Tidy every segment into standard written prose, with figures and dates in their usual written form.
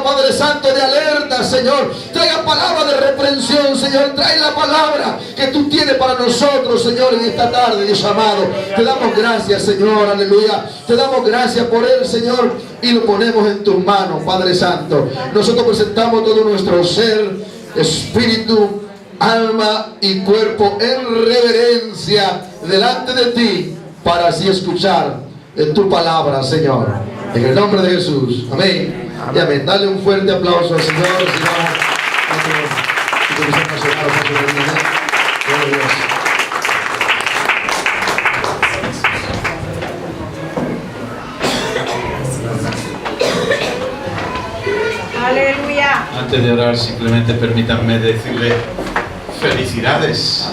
palabra, Padre Santo, de alerta, Señor. Traiga palabra de reprensión, Señor. Trae la palabra que tú tienes para nosotros, Señor, en esta tarde, Dios amado. Te damos gracias, Señor, aleluya. Te damos gracias por él, Señor, y lo ponemos en tus manos, Padre Santo. Nosotros presentamos todo nuestro ser, espíritu, alma y cuerpo en reverencia delante de ti, para así escuchar tu palabra, Señor. En el nombre de Jesús. Amén. Y amén. Dale un fuerte aplauso al Señor. Aleluya. Antes de orar, simplemente permítanme decirle felicidades.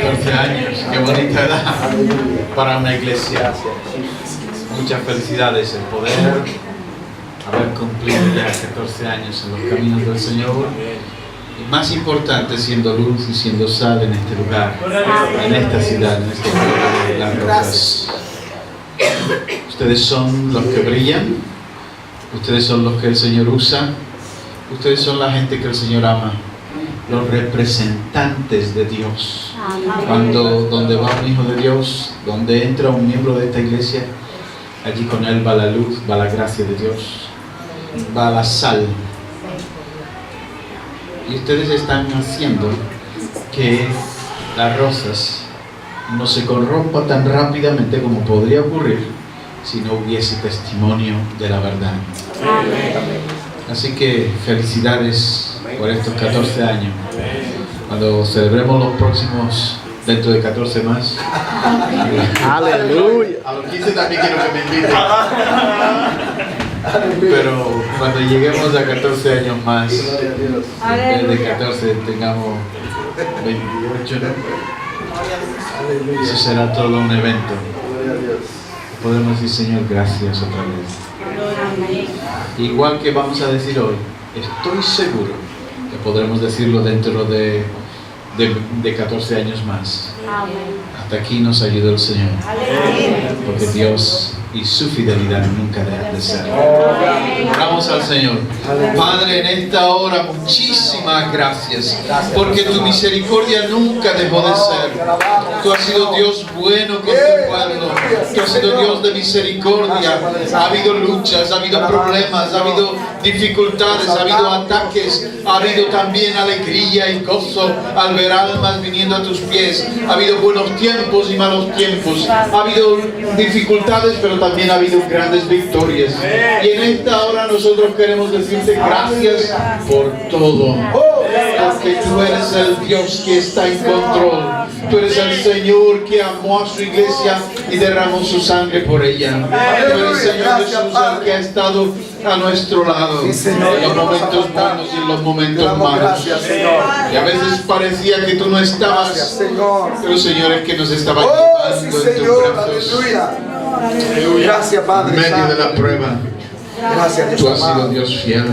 14 años, qué bonita edad para una iglesia. Muchas felicidades, el poder haber cumplido ya 14 años en los caminos del Señor. Y más importante, siendo luz y siendo sal en este lugar, en esta ciudad, en este pueblo de Las Rosas. Ustedes son los que brillan, ustedes son los que el Señor usa, ustedes son la gente que el Señor ama, los representantes de Dios. Donde va un hijo de Dios, donde entra un miembro de esta iglesia, allí con él va la luz, va la gracia de Dios, va la sal. Y ustedes están haciendo que Las Rosas no se corrompa tan rápidamente como podría ocurrir si no hubiese testimonio de la verdad. Así que felicidades por estos 14 años. Cuando celebremos los próximos, dentro de 14 más. Aleluya. A los 15 también quiero que me inviten. Pero cuando lleguemos a 14 años más, desde 14 tengamos 28, ¿no? Eso será todo un evento. Podemos decir, Señor, gracias otra vez. Igual que vamos a decir hoy, estoy seguro que podremos decirlo dentro de 14 años más. Hasta aquí nos ayudó el Señor, porque Dios y su fidelidad nunca dejan de ser. Oramos al Señor. Padre, en esta hora muchísimas gracias, porque tu misericordia nunca dejó de ser. Tú has sido Dios bueno con tu pueblo, tú has sido Dios de misericordia. Ha habido luchas, ha habido problemas, ha habido dificultades, ha habido ataques, ha habido también alegría y gozo al ver almas viniendo a tus pies. Ha habido buenos tiempos y malos tiempos, ha habido dificultades, pero también ha habido grandes victorias. Y en esta hora nosotros queremos decirte gracias por todo, porque tú eres el Dios que está en control. Tú eres el Señor que amó a su iglesia y derramó su sangre por ella. Tú eres, Señor Jesús, el que ha estado a nuestro lado en los momentos buenos y en los momentos malos. Y a veces parecía que tú no estabas, pero Señor, es que nos estaba llevando en tus brazos. Gracias, Padre. En medio de la prueba, tú has sido Dios fiel.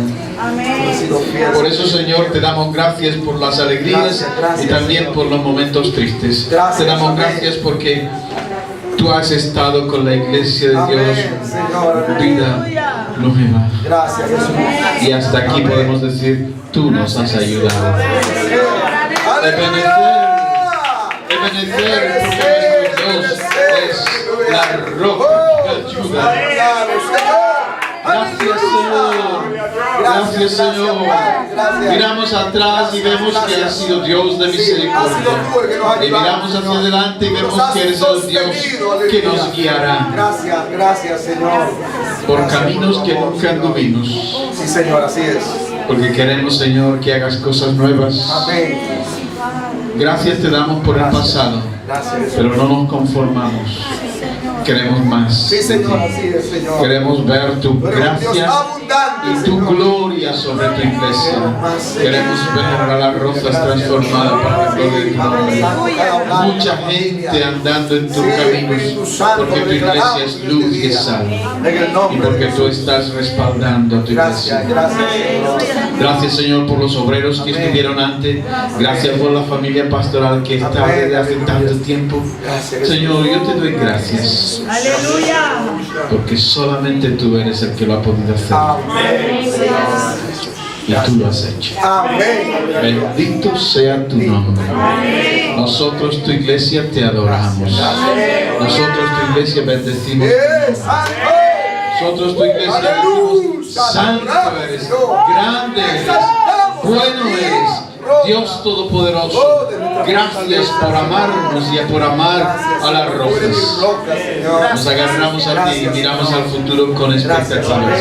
Por eso, Señor, te damos gracias por las alegrías y también por los momentos tristes. Te damos gracias porque tú has estado con la iglesia de Dios, vida nueva. Y hasta aquí podemos decir, tú nos has ayudado. Ebenezer, porque nuestro Dios es la roca que ayuda. Gracias, Señor. Gracias, Señor. Miramos atrás y vemos que has sido Dios de misericordia. Y miramos hacia adelante y vemos que eres el Dios que nos guiará. Gracias, Señor. Por caminos que nunca anduvimos. Sí, Señor, así es. Porque queremos, Señor, que hagas cosas nuevas. Amén. Gracias te damos por el pasado, pero no nos conformamos. Queremos más. Sí, Señor, así es, Señor. Queremos ver tu gracia y tu gloria sobre tu iglesia. Queremos ver a Las Rosas transformadas para la gloria de tu nombre. Mucha gente andando en tus caminos, porque tu iglesia es luz y es sal. Y porque tú estás respaldando a tu iglesia. Gracias, Señor, por los obreros que estuvieron antes. Gracias por la familia pastoral que está desde hace tanto tiempo. Señor, yo te doy gracias. Jesús. Aleluya. Porque solamente tú eres el que lo ha podido hacer. Y tú lo has hecho. Bendito sea tu nombre. Nosotros, tu iglesia, te adoramos. Nosotros, tu iglesia, bendecimos. Nosotros, tu iglesia, decimos, santo eres, grande eres, bueno eres, Dios Todopoderoso. Gracias por amarnos y por amar a las rocas. Nos agarramos a ti y miramos al futuro con expectativas.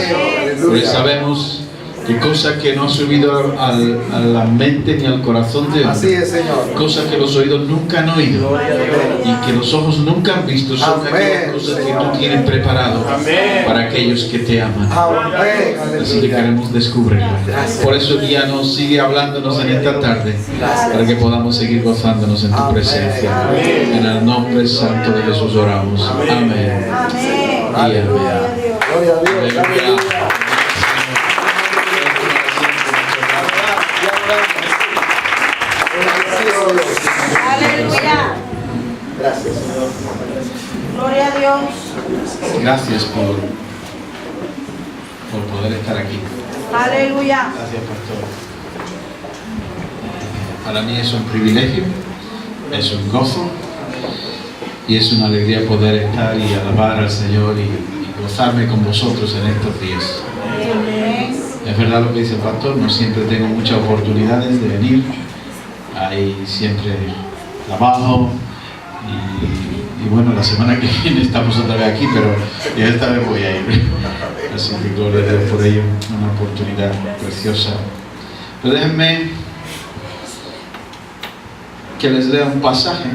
Porque sabemos que cosa que no ha subido a la mente ni al corazón de hombre, cosa que los oídos nunca han oído y que los ojos nunca han visto, son aquellas cosas que tú tienes preparado para aquellos que te aman. Así que queremos descubrirla. Por eso guíanos, sigue hablándonos en esta tarde, para que podamos seguir gozándonos en tu presencia. En el nombre santo de Jesús oramos. Amén. Y amén. Aleluya. Aleluya. Gracias. Gloria a Dios. Gracias por poder estar aquí. Aleluya. Gracias, pastor. Para mí es un privilegio, es un gozo y es una alegría poder estar y alabar al Señor y gozarme con vosotros en estos días. Es verdad lo que dice el pastor, no siempre tengo muchas oportunidades de venir. Hay siempre trabajo y bueno, la semana que viene estamos otra vez aquí, pero ya esta vez voy a ir. Así que gloria a Dios por ello, una oportunidad preciosa. Pero déjenme que les lea un pasaje,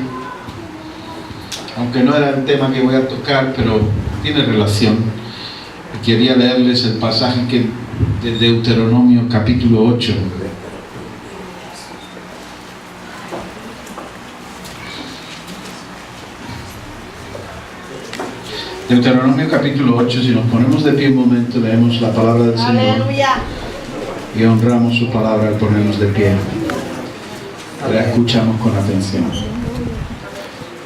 aunque no era el tema que voy a tocar, pero tiene relación. Quería leerles el pasaje de Deuteronomio capítulo 8. Deuteronomio capítulo 8, si nos ponemos de pie un momento, leemos la palabra del Señor. Aleluya. Y honramos su palabra al ponernos de pie. La escuchamos con atención.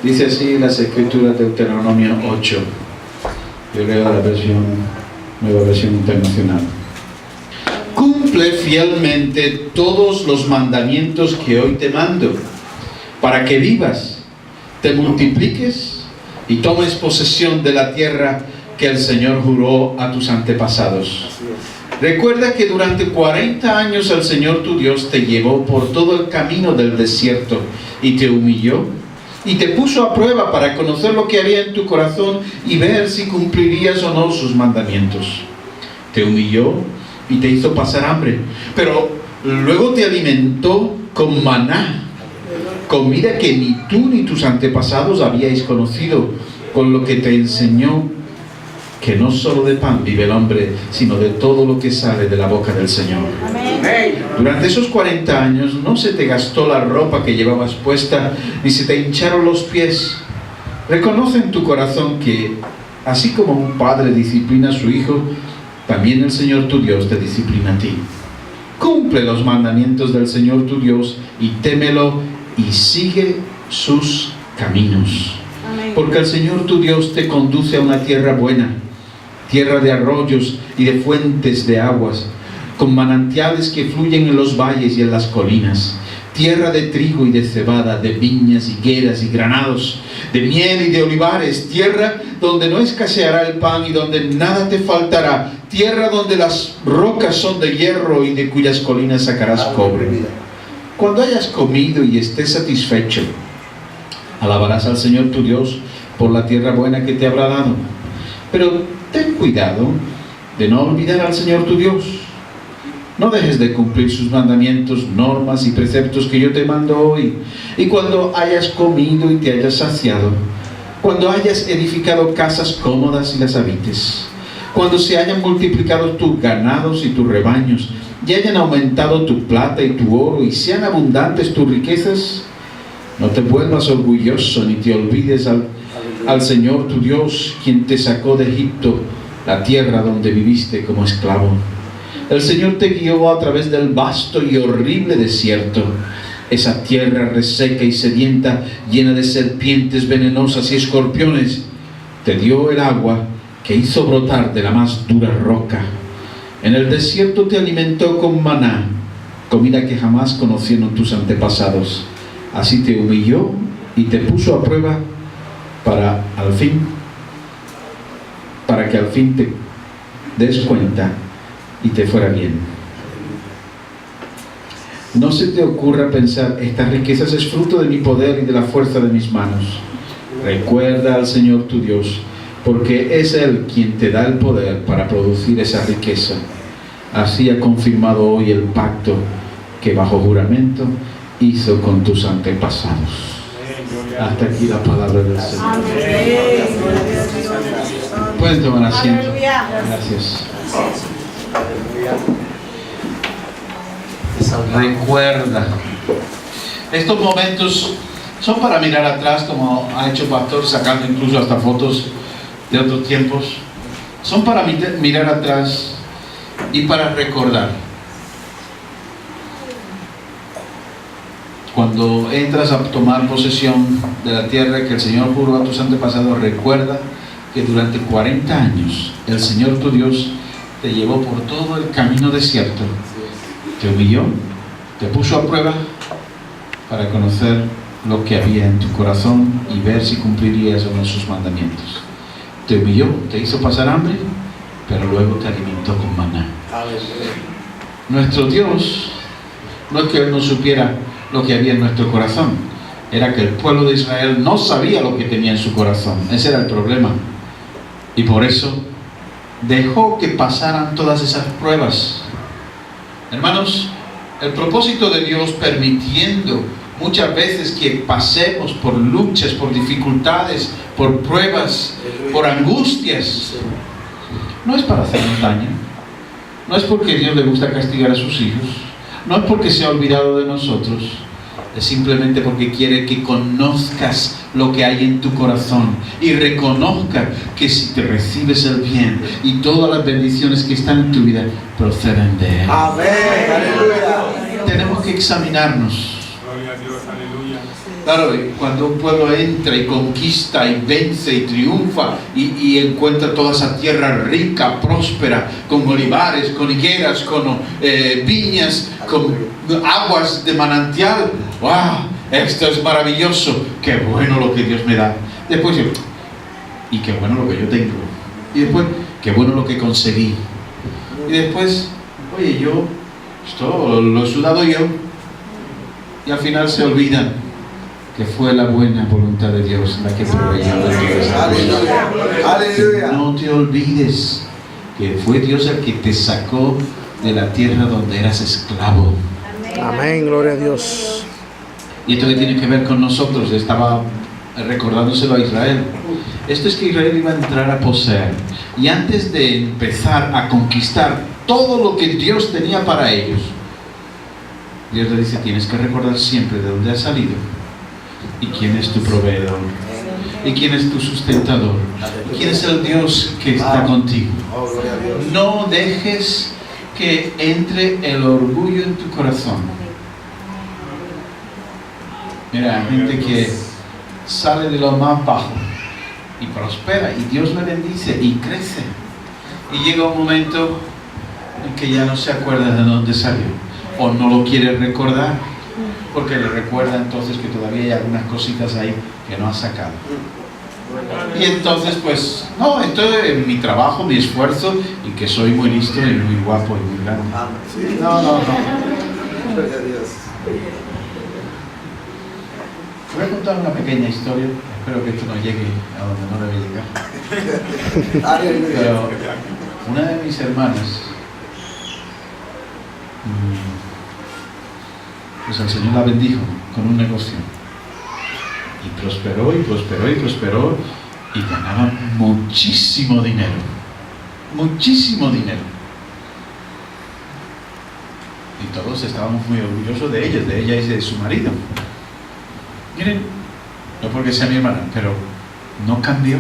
Dice así las escrituras de Deuteronomio 8. Yo leo la nueva versión internacional. Cumple fielmente todos los mandamientos que hoy te mando, para que vivas, te multipliques y tomes posesión de la tierra que el Señor juró a tus antepasados. Recuerda que durante 40 años el Señor tu Dios te llevó por todo el camino del desierto y te humilló y te puso a prueba para conocer lo que había en tu corazón y ver si cumplirías o no sus mandamientos. Te humilló y te hizo pasar hambre, pero luego te alimentó con maná, comida que ni tú ni tus antepasados habíais conocido, con lo que te enseñó que no solo de pan vive el hombre, sino de todo lo que sale de la boca del Señor. Amén. Durante esos 40 años no se te gastó la ropa que llevabas puesta, ni se te hincharon los pies. Reconoce en tu corazón que, así como un padre disciplina a su hijo, también el Señor tu Dios te disciplina a ti. Cumple los mandamientos del Señor tu Dios y témelo y sigue sus caminos. Amén. Porque el Señor tu Dios te conduce a una tierra buena, tierra de arroyos y de fuentes de aguas, con manantiales que fluyen en los valles y en las colinas, tierra de trigo y de cebada, de viñas, higueras y granados, de miel y de olivares, tierra donde no escaseará el pan y donde nada te faltará, tierra donde las rocas son de hierro y de cuyas colinas sacarás cobre. Cuando hayas comido y estés satisfecho, alabarás al Señor tu Dios por la tierra buena que te habrá dado. Pero ten cuidado de no olvidar al Señor tu Dios. No dejes de cumplir sus mandamientos, normas y preceptos que yo te mando hoy. Y cuando hayas comido y te hayas saciado, cuando hayas edificado casas cómodas y las habites, cuando se hayan multiplicado tus ganados y tus rebaños, y hayan aumentado tu plata y tu oro, y sean abundantes tus riquezas, no te vuelvas orgulloso ni te olvides al Señor tu Dios, quien te sacó de Egipto, la tierra donde viviste como esclavo. El Señor te guió a través del vasto y horrible desierto, esa tierra reseca y sedienta, llena de serpientes venenosas y escorpiones. te dio el agua que hizo brotar de la más dura roca. En el desierto te alimentó con maná, comida que jamás conocieron tus antepasados. Así te humilló y te puso a prueba para que al fin te des cuenta y te fuera bien. No se te ocurra pensar, estas riquezas es fruto de mi poder y de la fuerza de mis manos. Recuerda al Señor tu Dios, porque es Él quien te da el poder para producir esa riqueza. Así ha confirmado hoy el pacto que bajo juramento hizo con tus antepasados. Hasta aquí la palabra del Señor. Pueden tomar asiento. Gracias. Recuerda. Estos momentos son para mirar atrás, como ha hecho Pastor, sacando incluso hasta fotos de otros tiempos. Son para mirar atrás y para recordar. Cuando entras a tomar posesión de la tierra que el Señor juró a tus antepasados, recuerda que durante 40 años el Señor tu Dios te llevó por todo el camino desierto, te humilló, te puso a prueba para conocer lo que había en tu corazón y ver si cumplirías o no sus mandamientos. Te humilló, te hizo pasar hambre, pero luego te alimentó con maná. Nuestro Dios, no es que Él no supiera lo que había en nuestro corazón, era que el pueblo de Israel no sabía lo que tenía en su corazón. Ese era el problema, y por eso dejó que pasaran todas esas pruebas. Hermanos, el propósito de Dios permitiendo muchas veces que pasemos por luchas, por dificultades, por pruebas, por angustias, no es para hacernos daño, no es porque Dios le gusta castigar a sus hijos, no es porque se ha olvidado de nosotros, es simplemente porque quiere que conozcas lo que hay en tu corazón y reconozca que si te recibes el bien y todas las bendiciones que están en tu vida proceden de Él. Amén. Aleluya. Tenemos que examinarnos. Gloria a Dios, aleluya. Claro, cuando un pueblo entra y conquista y vence y triunfa y encuentra toda esa tierra rica, próspera, con olivares, con higueras, con viñas, con aguas de manantial, ¡wow! Esto es maravilloso, qué bueno lo que Dios me da. Después, y qué bueno lo que yo tengo. Y después, qué bueno lo que conseguí. Y después, oye, esto lo he sudado yo. Y al final se olvidan que fue la buena voluntad de Dios la que proveyó de Dios. Aleluya. Aleluya. No te olvides que fue Dios el que te sacó de la tierra donde eras esclavo. Amén, gloria a Dios. Y esto que tiene que ver con nosotros, estaba recordándoselo a Israel. Esto es que Israel iba a entrar a poseer. Y antes de empezar a conquistar todo lo que Dios tenía para ellos, Dios le dice, tienes que recordar siempre de dónde has salido y quién es tu proveedor y quién es tu sustentador y quién es el Dios que está contigo. No dejes que entre el orgullo en tu corazón. Mira, hay gente que sale de lo más bajo y prospera y Dios le bendice y crece, y llega un momento en que ya no se acuerda de dónde salió o no lo quiere recordar, porque le recuerda entonces que todavía hay algunas cositas ahí que no ha sacado. Y entonces pues, no, esto es mi trabajo, mi esfuerzo, y que soy muy listo y muy guapo y muy grande. No. Voy a contar una pequeña historia, espero que esto no llegue a donde no debe llegar. Pero una de mis hermanas, pues el Señor la bendijo con un negocio. Y prosperó, y prosperó, y prosperó, y ganaba muchísimo dinero. Muchísimo dinero. Y todos estábamos muy orgullosos de ella y de su marido. Miren, no porque sea mi hermana, pero no cambió.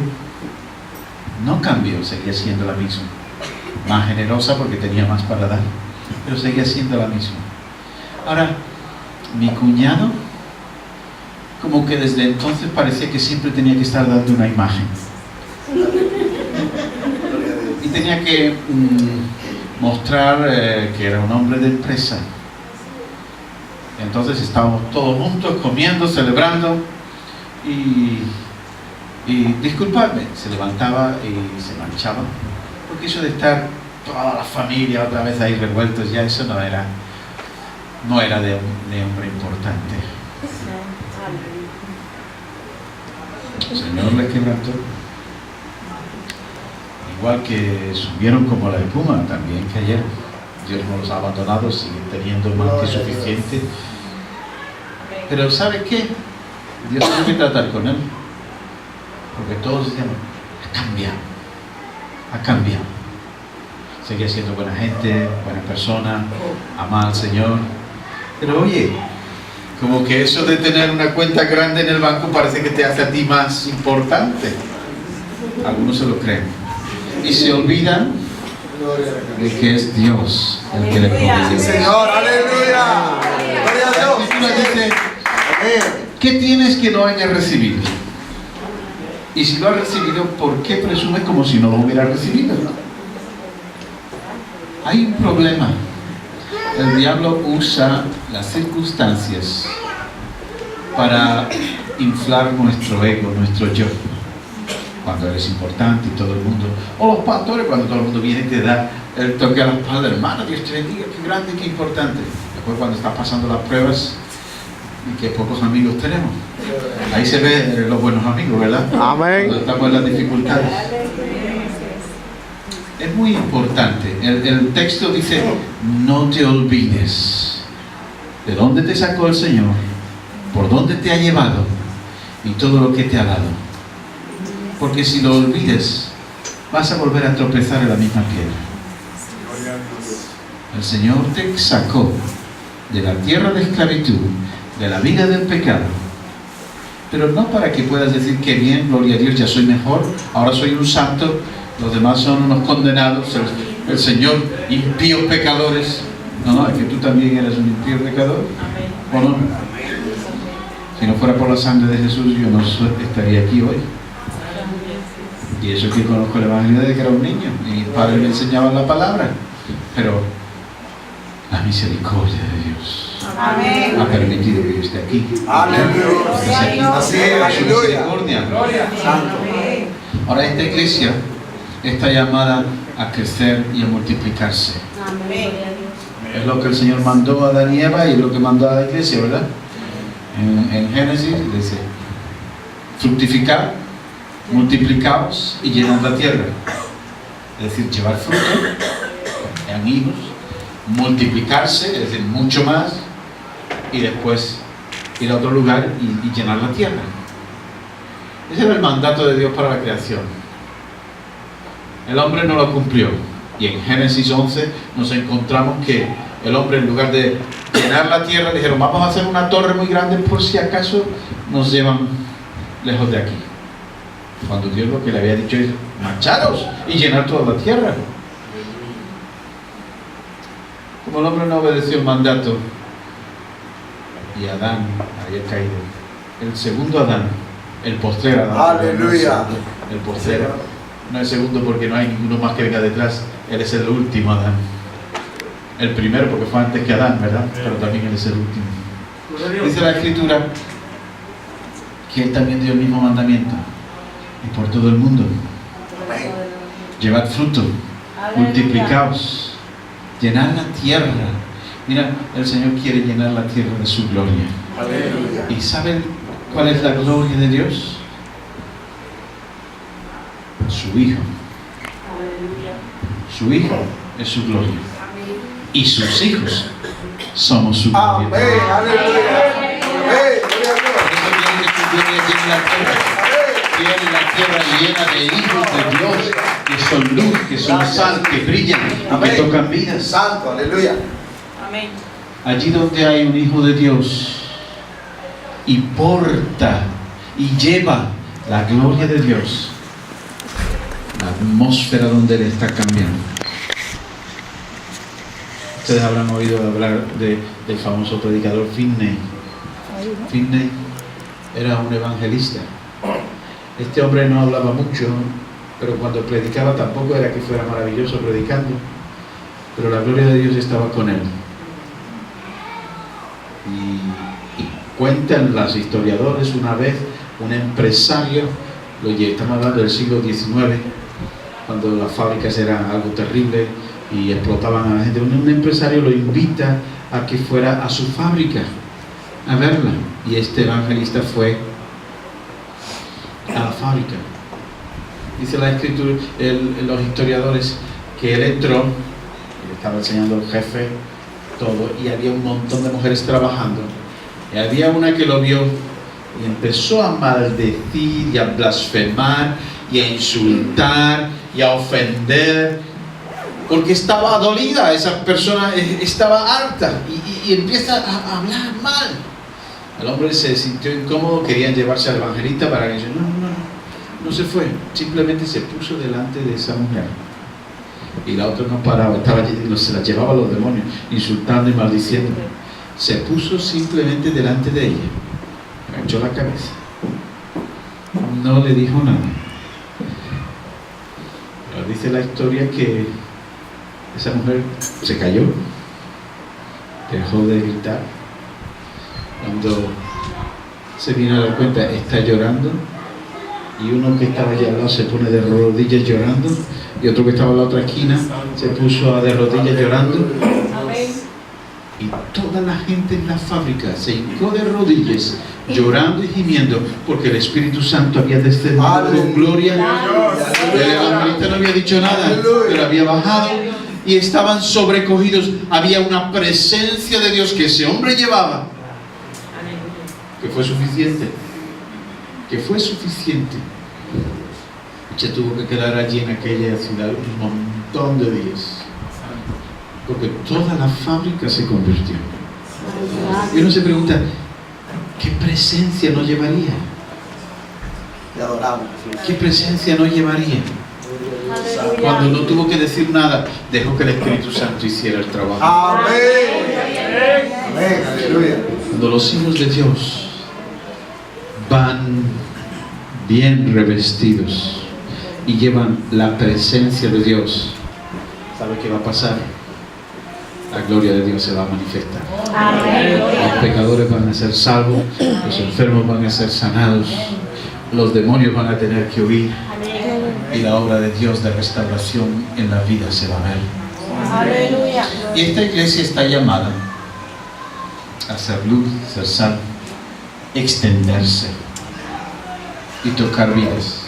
No cambió, seguía siendo la misma. Más generosa porque tenía más para dar, pero seguía siendo la misma. Ahora, mi cuñado, como que desde entonces parecía que siempre tenía que estar dando una imagen. tenía que mostrar que era un hombre de empresa. Entonces estábamos todos juntos comiendo, celebrando y disculpadme, se levantaba y se marchaba, porque eso de estar toda la familia otra vez ahí revueltos, ya eso no era de hombre importante. El Señor le quebrantó. Igual que subieron como la espuma, también cayeron. Dios no los ha abandonado, siguen teniendo más que suficiente. Pero ¿sabe qué? Dios tiene que tratar con él. Porque todos decían, ha cambiado. Sigue siendo buena gente, buena persona, ama al Señor. Pero oye, como que eso de tener una cuenta grande en el banco parece que te hace a ti más importante. Algunos se lo creen. Y se olvidan de que es Dios el que le provee. Señor, aleluya. Gloria a Dios. La Escritura dice, ¿qué tienes que no hayas recibido? Y si lo has recibido, ¿por qué presumes como si no lo hubieras recibido? Hay un problema. El diablo usa las circunstancias para inflar nuestro ego, nuestro yo. Cuando eres importante y todo el mundo, o los pastores, cuando todo el mundo viene y te da el toque a la espalda, hermano, Dios te bendiga, qué grande, qué importante. Después cuando estás pasando las pruebas y que pocos amigos tenemos, ahí se ven los buenos amigos, ¿verdad? Amén. Cuando estamos en las dificultades. Es muy importante. El texto dice, no te olvides de dónde te sacó el Señor, por dónde te ha llevado y todo lo que te ha dado. Porque si lo olvides, vas a volver a tropezar en la misma piedra. El Señor te sacó de la tierra de esclavitud, de la vida del pecado, pero no para que puedas decir que bien, gloria a Dios, ya soy mejor, ahora soy un santo, los demás son unos condenados, el Señor, impíos pecadores. No, es que tú también eres un impío pecador, ¿o no? Si no fuera por la sangre de Jesús, yo no estaría aquí hoy. Y eso que conozco el Evangelio desde que era un niño, y mi padre me enseñaba la palabra, pero la misericordia de Dios Amén. ha permitido que yo esté aquí. Aleluya. Así es, aleluya. Ahora esta iglesia está llamada a crecer y a multiplicarse. Es lo que el Señor mandó a Adán y Eva y es lo que mandó a la iglesia, ¿verdad? En Génesis dice, fructificar, multiplicaos y llenad la tierra. Es decir, llevar fruto, sean hijos, multiplicarse, es decir, mucho más, y después ir a otro lugar y llenar la tierra. Ese era el mandato de Dios para la creación. El hombre no lo cumplió. Y en Génesis 11 nos encontramos que el hombre, en lugar de llenar la tierra, dijeron, vamos a hacer una torre muy grande por si acaso nos llevan lejos de aquí. Cuando Dios lo que le había dicho es, marcharos y llenar toda la tierra. Como el hombre no obedeció el mandato y Adán había caído, el segundo Adán, el postrer Adán, Aleluya. el postrer, no es segundo porque no hay ninguno más que venga detrás, él es el último Adán. El primero porque fue antes que Adán, ¿verdad? Pero también él es el último. Dice la Escritura que él también dio el mismo mandamiento, y por todo el mundo. Llevad fruto, multiplicaos, llenar la tierra. Mira, el Señor quiere llenar la tierra de su gloria. Aleluya. ¿Y saben cuál es la gloria de Dios? Su Hijo. Su Hijo es su gloria. Y sus hijos somos su gloria. Amén. Aleluya. Amén. Tiene la tierra llena de hijos de Dios, que son luz, que son sal, que brillan y que tocan vidas. Santo, aleluya. Amén. Allí donde hay un hijo de Dios y porta y lleva la gloria de Dios, la atmósfera donde él está cambiando. Ustedes habrán oído hablar del famoso predicador Finney. Finney era un evangelista. Este hombre no hablaba mucho, pero cuando predicaba tampoco era que fuera maravilloso predicando, pero la gloria de Dios estaba con él. Y cuentan los historiadores, una vez un empresario, estamos hablando del siglo XIX, cuando las fábricas eran algo terrible y explotaban a la gente, un empresario lo invita a que fuera a su fábrica a verla, y este evangelista fue a la fábrica. Dice la escritura, los historiadores, que él entró, le estaba enseñando al jefe todo, y había un montón de mujeres trabajando, y había una que lo vio y empezó a maldecir y a blasfemar y a insultar y a ofender, porque estaba dolida, esa persona estaba harta, y empieza a hablar mal. El hombre se sintió incómodo, querían llevarse al evangelista para que no se fue, simplemente se puso delante de esa mujer, y la otra no paraba, se la llevaba a los demonios, insultando y maldiciendo. Se puso simplemente delante de ella, agachó la cabeza, no le dijo nada. Pero dice la historia que esa mujer se cayó, dejó de gritar. Cuando se vino a dar cuenta, está llorando, y uno que estaba allá al lado se pone de rodillas llorando, y otro que estaba en la otra esquina se puso de rodillas llorando. Y toda la gente en la fábrica se hincó de rodillas, llorando y gimiendo, porque el Espíritu Santo había descendido con gloria. El evangelista no había dicho nada, pero había bajado, y estaban sobrecogidos. Había una presencia de Dios que ese hombre llevaba, que fue suficiente, Se tuvo que quedar allí en aquella ciudad un montón de días, porque toda la fábrica se convirtió. Y uno se pregunta, ¿qué presencia no llevaría? ¿Qué presencia no llevaría? Cuando no tuvo que decir nada, dejó que el Espíritu Santo hiciera el trabajo. Cuando los hijos de Dios van bien revestidos y llevan la presencia de Dios, ¿sabe qué va a pasar? La gloria de Dios se va a manifestar. Los pecadores van a ser salvos, los enfermos van a ser sanados, los demonios van a tener que huir, y la obra de Dios de restauración en la vida se va a ver. Aleluya. Y esta iglesia está llamada a ser luz, ser sal, extenderse y tocar vidas.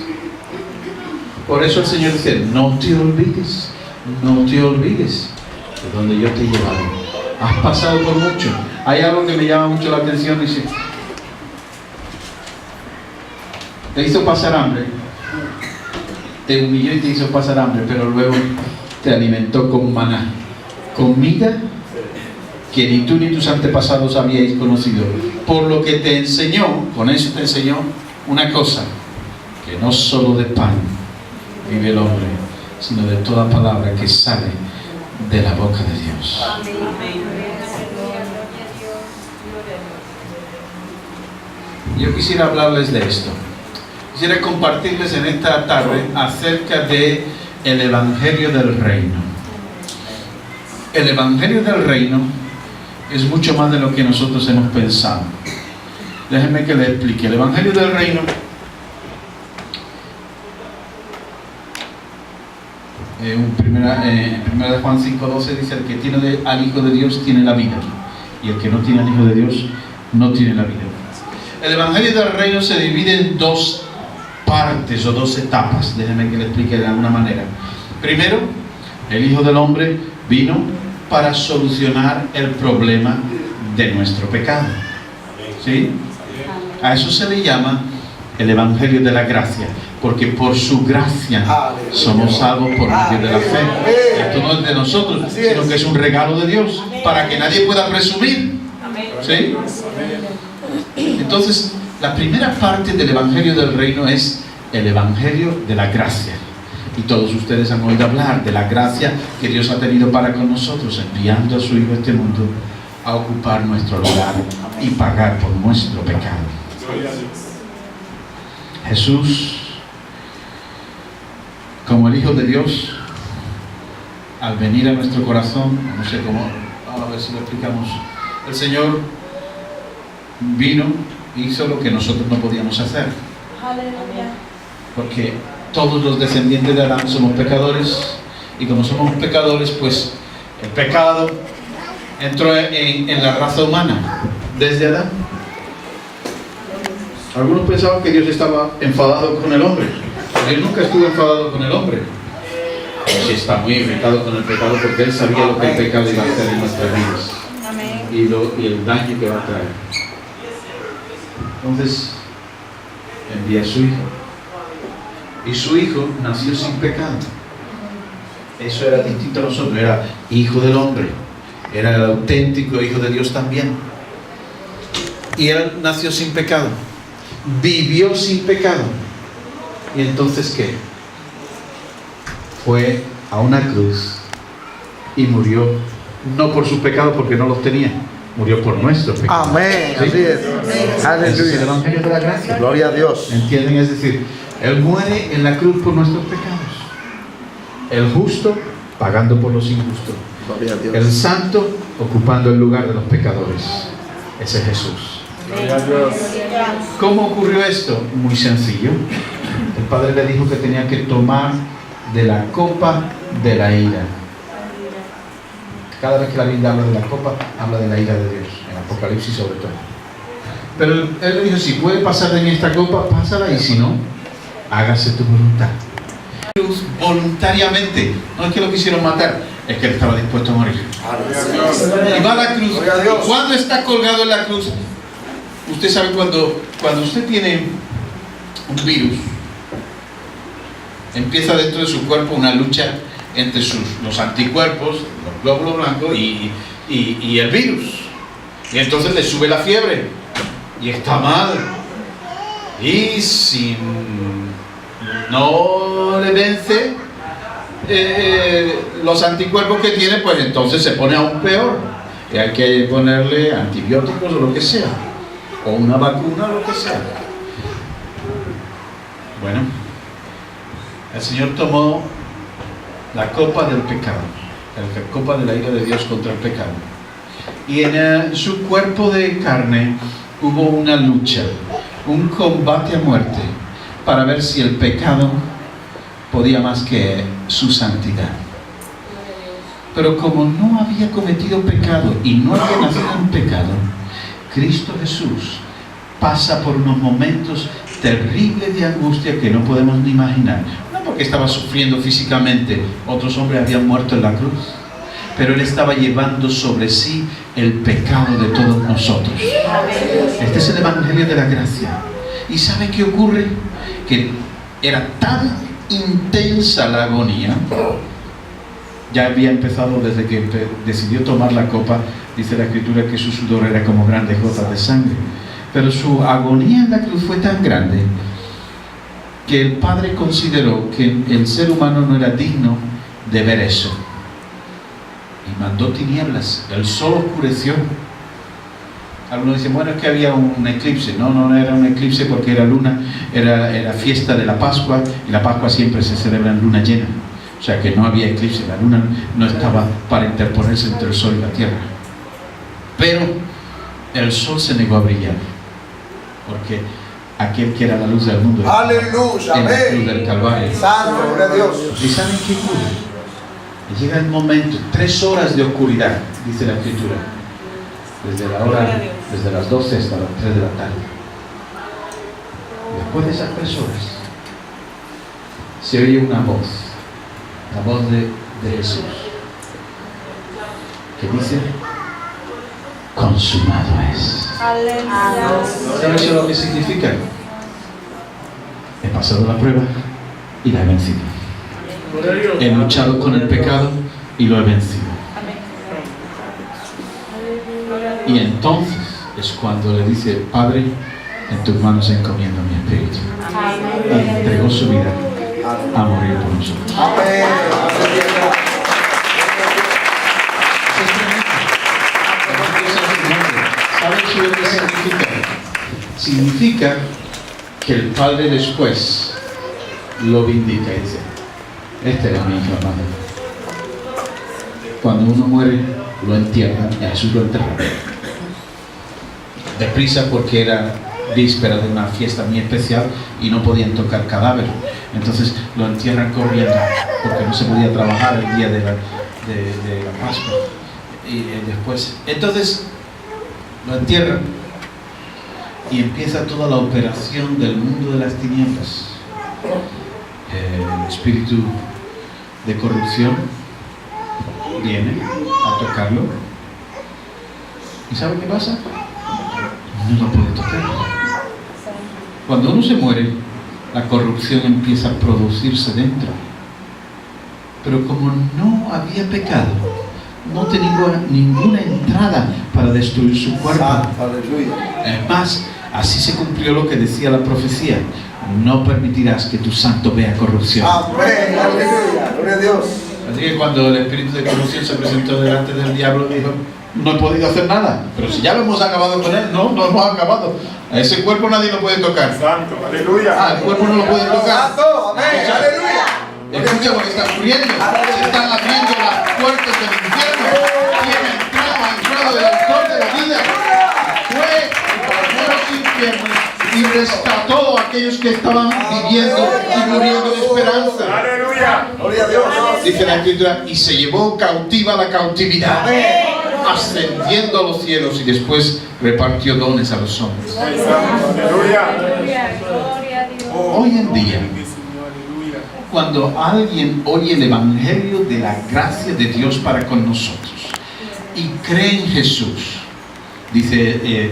Por eso el Señor dice, no te olvides de donde yo te he llevado. Has pasado por mucho. Hay algo que me llama mucho la atención, dice, te hizo pasar hambre, te humilló y te hizo pasar hambre, pero luego te alimentó con maná, comida que ni tú ni tus antepasados habíais conocido, por lo que te enseñó, con eso te enseñó una cosa, que no solo de pan vive el hombre, sino de toda palabra que sale de la boca de Dios. Yo quisiera hablarles de esto. Quisiera compartirles en esta tarde acerca de el Evangelio del Reino. El Evangelio del Reino es mucho más de lo que nosotros hemos pensado. Déjenme que les explique. El Evangelio del Reino en primera de Juan 5:12 dice: el que tiene al Hijo de Dios tiene la vida, y el que no tiene al Hijo de Dios no tiene la vida. El Evangelio del Reino se divide en dos partes o dos etapas. Déjenme que le explique de alguna manera. Primero, el Hijo del Hombre vino para solucionar el problema de nuestro pecado. ¿Sí? A eso se le llama el Evangelio de la gracia, porque por su gracia somos salvos por medio de la fe. Esto no es de nosotros, sino que es un regalo de Dios, para que nadie pueda presumir. ¿Sí? Entonces, la primera parte del Evangelio del Reino es el Evangelio de la gracia. Y todos ustedes han oído hablar de la gracia que Dios ha tenido para con nosotros, enviando a su Hijo a este mundo a ocupar nuestro lugar y pagar por nuestro pecado. Jesús como el Hijo de Dios, al venir a nuestro corazón, no sé cómo, vamos a ver si lo explicamos, el Señor vino e hizo lo que nosotros no podíamos hacer. Porque todos los descendientes de Adán somos pecadores, y como somos pecadores, pues el pecado entró en la raza humana desde Adán. Algunos pensaban que Dios estaba enfadado con el hombre. Dios nunca estuvo enfadado con el hombre. Sí está muy irritado con el pecado, porque Él sabía lo que el pecado iba a hacer en nuestras vidas y el daño que va a traer. Entonces envía a su Hijo, y su Hijo nació sin pecado. Eso era distinto a nosotros, era hijo del hombre, era el auténtico Hijo de Dios también. Y Él nació sin pecado, vivió sin pecado. ¿Y entonces qué? Fue a una cruz y murió, no por sus pecados, porque no los tenía, murió por nuestros pecados. Amén. ¿Sí? Así es. Aleluya. Es el Aleluya. Evangelio de la gracia. Gloria a Dios. ¿Entienden? Es decir, Él muere en la cruz por nuestros pecados. El justo pagando por los injustos. Gloria a Dios. El santo ocupando el lugar de los pecadores. Ese es Jesús. Gloria a Dios. ¿Cómo ocurrió esto? Muy sencillo. El Padre le dijo que tenía que tomar de la copa de la ira. Cada vez que la Biblia habla de la copa, habla de la ira de Dios, en Apocalipsis sobre todo. Pero Él le dijo, si puede pasar de mí esta copa, pásala, y si no, hágase tu voluntad. Voluntariamente, no es que lo quisieron matar, es que Él estaba dispuesto a morir. Y va a la cruz. ¿Y cuando está colgado en la cruz? Usted sabe, cuando usted tiene un virus, empieza dentro de su cuerpo una lucha entre los anticuerpos, los glóbulos blancos y el virus. Y entonces le sube la fiebre y está mal. Y si no le vence los anticuerpos que tiene, pues entonces se pone aún peor. Y hay que ponerle antibióticos o lo que sea, o una vacuna o lo que sea. Bueno, el Señor tomó la copa del pecado, la copa de la ira de Dios contra el pecado. Y en su cuerpo de carne hubo una lucha, un combate a muerte, para ver si el pecado podía más que su santidad. Pero como no había cometido pecado y no había nacido en pecado, Cristo Jesús pasa por unos momentos terribles de angustia que no podemos ni imaginar. No porque estaba sufriendo físicamente, otros hombres habían muerto en la cruz, pero Él estaba llevando sobre sí el pecado de todos nosotros. Este es el Evangelio de la gracia. ¿Y sabe qué ocurre? Que era tan intensa la agonía. Ya había empezado desde que decidió tomar la copa. Dice la Escritura que su sudor era como grandes gotas de sangre. Pero su agonía en la cruz fue tan grande que el Padre consideró que el ser humano no era digno de ver eso. Y mandó tinieblas. El sol oscureció. Algunos dicen, bueno, es que había un eclipse. No era un eclipse, porque era luna, era fiesta de la Pascua, y la Pascua siempre se celebra en luna llena. O sea que no había eclipse, la luna no estaba para interponerse entre el sol y la tierra. Pero el sol se negó a brillar, porque aquel que era la luz del mundo Aleluya, en la cruz amén. del Calvario. Santo, gloria a Dios. ¿Y saben qué ocurre? Y llega el momento, 3 horas de oscuridad, dice la Escritura, desde las 12 hasta las 3 de la tarde. Después de esas 3 horas se oye una voz, la voz de Jesús, que dice: consumado es. ¿Sabes eso lo que significa? He pasado la prueba y la he vencido. He luchado con el pecado y lo he vencido. Y entonces es cuando le dice: Padre, en tus manos encomiendo mi espíritu. Y entregó su vida a morir por nosotros. Amén. ¿Sabes lo que significa? Significa que el Padre después lo vindica y dice: Este era mi hijo, hermano. Cuando uno muere, lo entierran, y a Jesús lo enterraron. Deprisa, porque era víspera de una fiesta muy especial y no podían tocar cadáver. Entonces lo entierran corriendo, porque no se podía trabajar el día de la Pascua. Y después, entonces lo entierran y empieza toda la operación del mundo de las tinieblas. El espíritu de corrupción viene a tocarlo. ¿Y sabe qué pasa? No lo puede tocar. Cuando uno se muere, la corrupción empieza a producirse dentro. Pero como no había pecado, no tenía ninguna entrada para destruir su cuerpo. Es más, así se cumplió lo que decía la profecía: no permitirás que tu santo vea corrupción. Amén, aleluya, gloria a Dios. Así que cuando el espíritu de corrupción se presentó delante del diablo, dijo: no he podido hacer nada, pero si ya lo hemos acabado con él. No hemos acabado. A ese cuerpo nadie lo puede tocar. Santo, aleluya. El cuerpo no lo puede tocar. Santo, amén, aleluya. Escucha lo que está ocurriendo. Se están abriendo las puertas del infierno. Quien ha entrado del autor de la vida fue a los infiernos y rescató a aquellos que estaban viviendo y muriendo de esperanza. Aleluya. Gloria a Dios. Dice la Escritura: y se llevó cautiva la cautividad, ascendiendo a los cielos, y después repartió dones a los hombres. Aleluya. Hoy en día, cuando alguien oye el Evangelio de la gracia de Dios para con nosotros y cree en Jesús, dice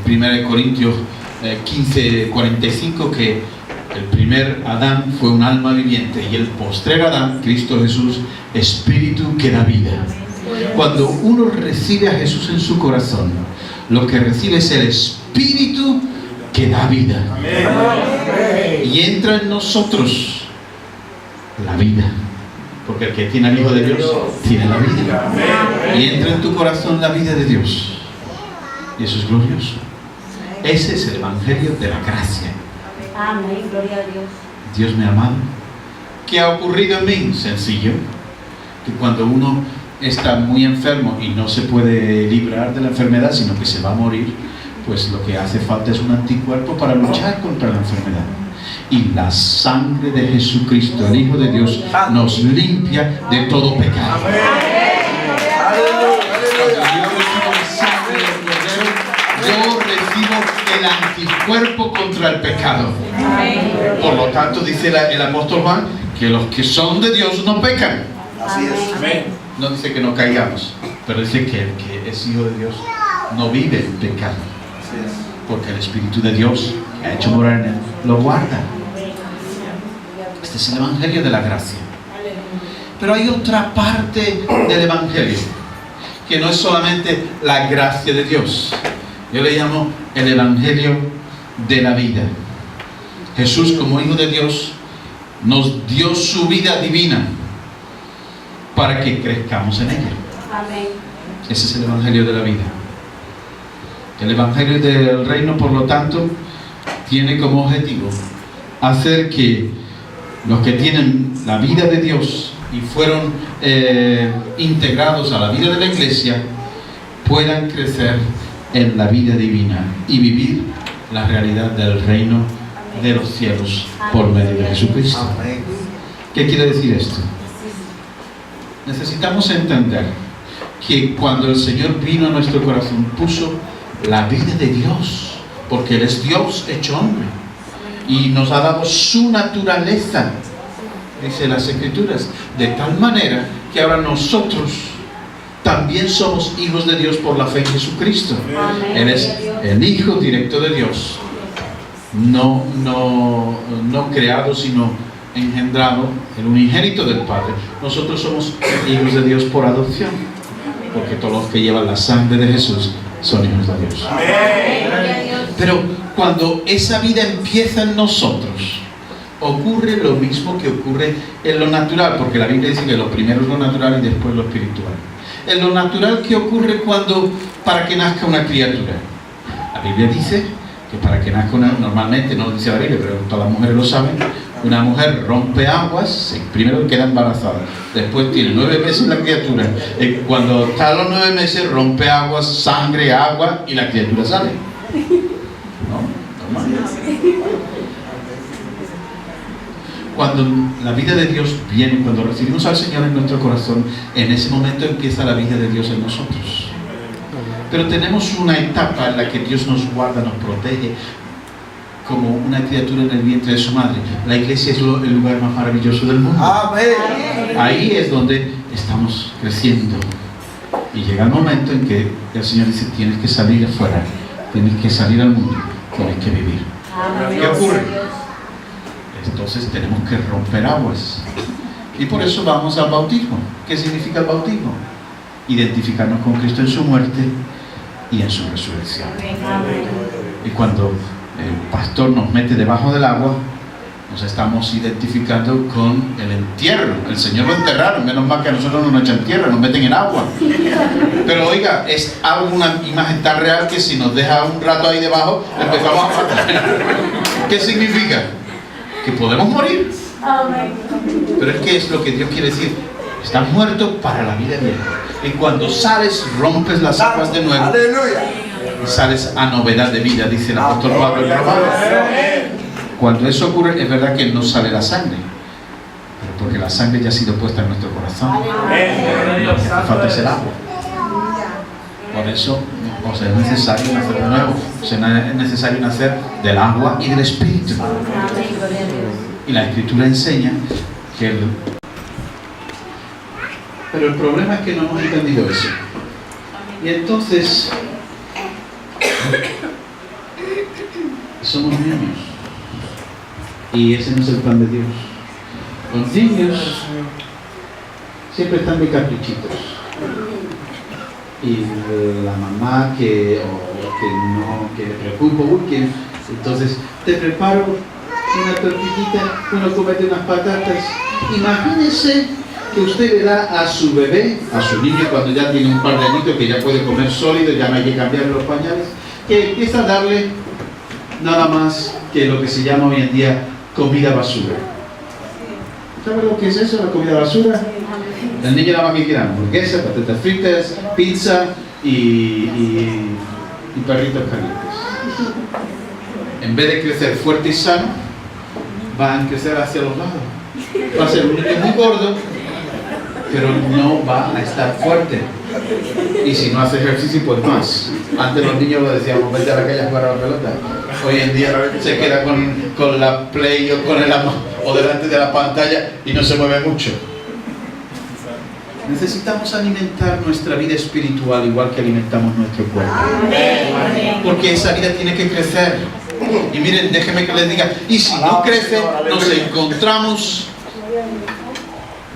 1 Corintios 15:45, que el primer Adán fue un alma viviente y el postrer Adán, Cristo Jesús, espíritu que da vida. Cuando uno recibe a Jesús en su corazón, lo que recibe es el espíritu que da vida. Y entra en nosotros la vida, porque el que tiene al Hijo de Dios tiene la vida. Y entra en tu corazón la vida de Dios, y eso es glorioso. Ese es el Evangelio de la gracia. Amén, gloria a Dios. Dios me ha amado. ¿Qué ha ocurrido en mí? Sencillo, que cuando uno está muy enfermo y no se puede librar de la enfermedad, sino que se va a morir, pues lo que hace falta es un anticuerpo para luchar contra la enfermedad. Y la sangre de Jesucristo, el Hijo de Dios, nos limpia de todo pecado. Yo recibo el anticuerpo contra el pecado. Por lo tanto, dice el apóstol Juan, que los que son de Dios no pecan. Así es. Amén. No dice que no caigamos, pero dice que el que es hijo de Dios no vive en pecado, porque el Espíritu de Dios que ha hecho morar en él lo guarda. Este es el Evangelio de la gracia. Pero hay otra parte del Evangelio que no es solamente la gracia de Dios. Yo le llamo el Evangelio de la vida. Jesús, como Hijo de Dios, nos dio su vida divina para que crezcamos en ella. Amén. Ese es el Evangelio de la vida. El Evangelio del Reino, por lo tanto, tiene como objetivo hacer que los que tienen la vida de Dios y fueron integrados a la vida de la Iglesia puedan crecer en la vida divina y vivir la realidad del reino de los cielos por medio de Jesucristo. ¿Qué quiere decir esto? Necesitamos entender que cuando el Señor vino a nuestro corazón, puso la vida de Dios, porque Él es Dios hecho hombre y nos ha dado su naturaleza, dice las Escrituras, de tal manera que ahora nosotros también somos hijos de Dios por la fe en Jesucristo. Él es el Hijo directo de Dios, no creado, sino engendrado, el unigénito del Padre. Nosotros somos hijos de Dios por adopción, porque todos los que llevan la sangre de Jesús son hijos de Dios. Pero cuando esa vida empieza en nosotros, ocurre lo mismo que ocurre en lo natural, porque la Biblia dice que lo primero es lo natural y después lo espiritual. En lo natural, ¿qué ocurre para que nazca una criatura? La Biblia dice que para que nazca normalmente, no lo dice la Biblia, pero todas las mujeres lo saben, Una mujer rompe aguas, primero queda embarazada, después tiene 9 meses la criatura. Cuando está a los 9 meses rompe aguas, sangre, agua y la criatura sale. ¿No? Normal. Cuando la vida de Dios viene, cuando recibimos al Señor en nuestro corazón, en ese momento empieza la vida de Dios en nosotros. Pero tenemos una etapa en la que Dios nos guarda, nos protege, como una criatura en el vientre de su madre. La iglesia es el lugar más maravilloso del mundo. Amén. Ahí es donde estamos creciendo. Y llega el momento en que el Señor dice, tienes que salir afuera, tienes que salir al mundo, tienes que vivir. ¿Qué ocurre? Entonces tenemos que romper aguas. Y por eso vamos al bautismo. ¿Qué significa el bautismo? Identificarnos con Cristo en su muerte y en su resurrección. Y cuando el pastor nos mete debajo del agua, nos estamos identificando con el entierro. El Señor lo enterraron, menos mal que a nosotros no nos echan tierra, nos meten en agua. Pero oiga, es una imagen tan real que si nos deja un rato ahí debajo, empezamos a faltar. ¿Qué significa? Que podemos morir. Pero es que es lo que Dios quiere decir. Estás muerto para la vida eterna. Y cuando sales, rompes las aguas de nuevo. Aleluya. Y sales a novedad de vida, dice el apóstol Pablo en Romanos. Cuando eso ocurre, es verdad que no sale la sangre, pero porque la sangre ya ha sido puesta en nuestro corazón. Lo que hace falta es el agua. Por eso, es necesario nacer de nuevo. Es necesario nacer del agua y del Espíritu. Y la Escritura enseña que pero el problema es que no hemos entendido eso. Y entonces somos niños. Y ese no es el plan de Dios. Los niños siempre están de caprichitos. Y la mamá que le preocupa, entonces te preparo una tortillita, uno comete unas patatas. Imagínese que usted le da a su bebé, a su niño cuando ya tiene un par de añitos, que ya puede comer sólido, ya no hay que cambiarle los pañales, que empieza a darle nada más que lo que se llama hoy en día comida basura. ¿Sabe lo que es eso, la comida basura? El niño nada más que quiere hamburguesas, patatas fritas, pizza y perritos calientes. En vez de crecer fuerte y sano, van a crecer hacia los lados. Va a ser un niño muy gordo, pero no va a estar fuerte. Y si no hace ejercicio, pues más. Antes los niños lo decíamos, vete a la calle a jugar a la pelota. Hoy en día se queda con la play o delante de la pantalla y no se mueve mucho. Necesitamos alimentar nuestra vida espiritual igual que alimentamos nuestro cuerpo. Porque esa vida tiene que crecer. Y miren, déjenme que les diga, y si no crece, nos encontramos,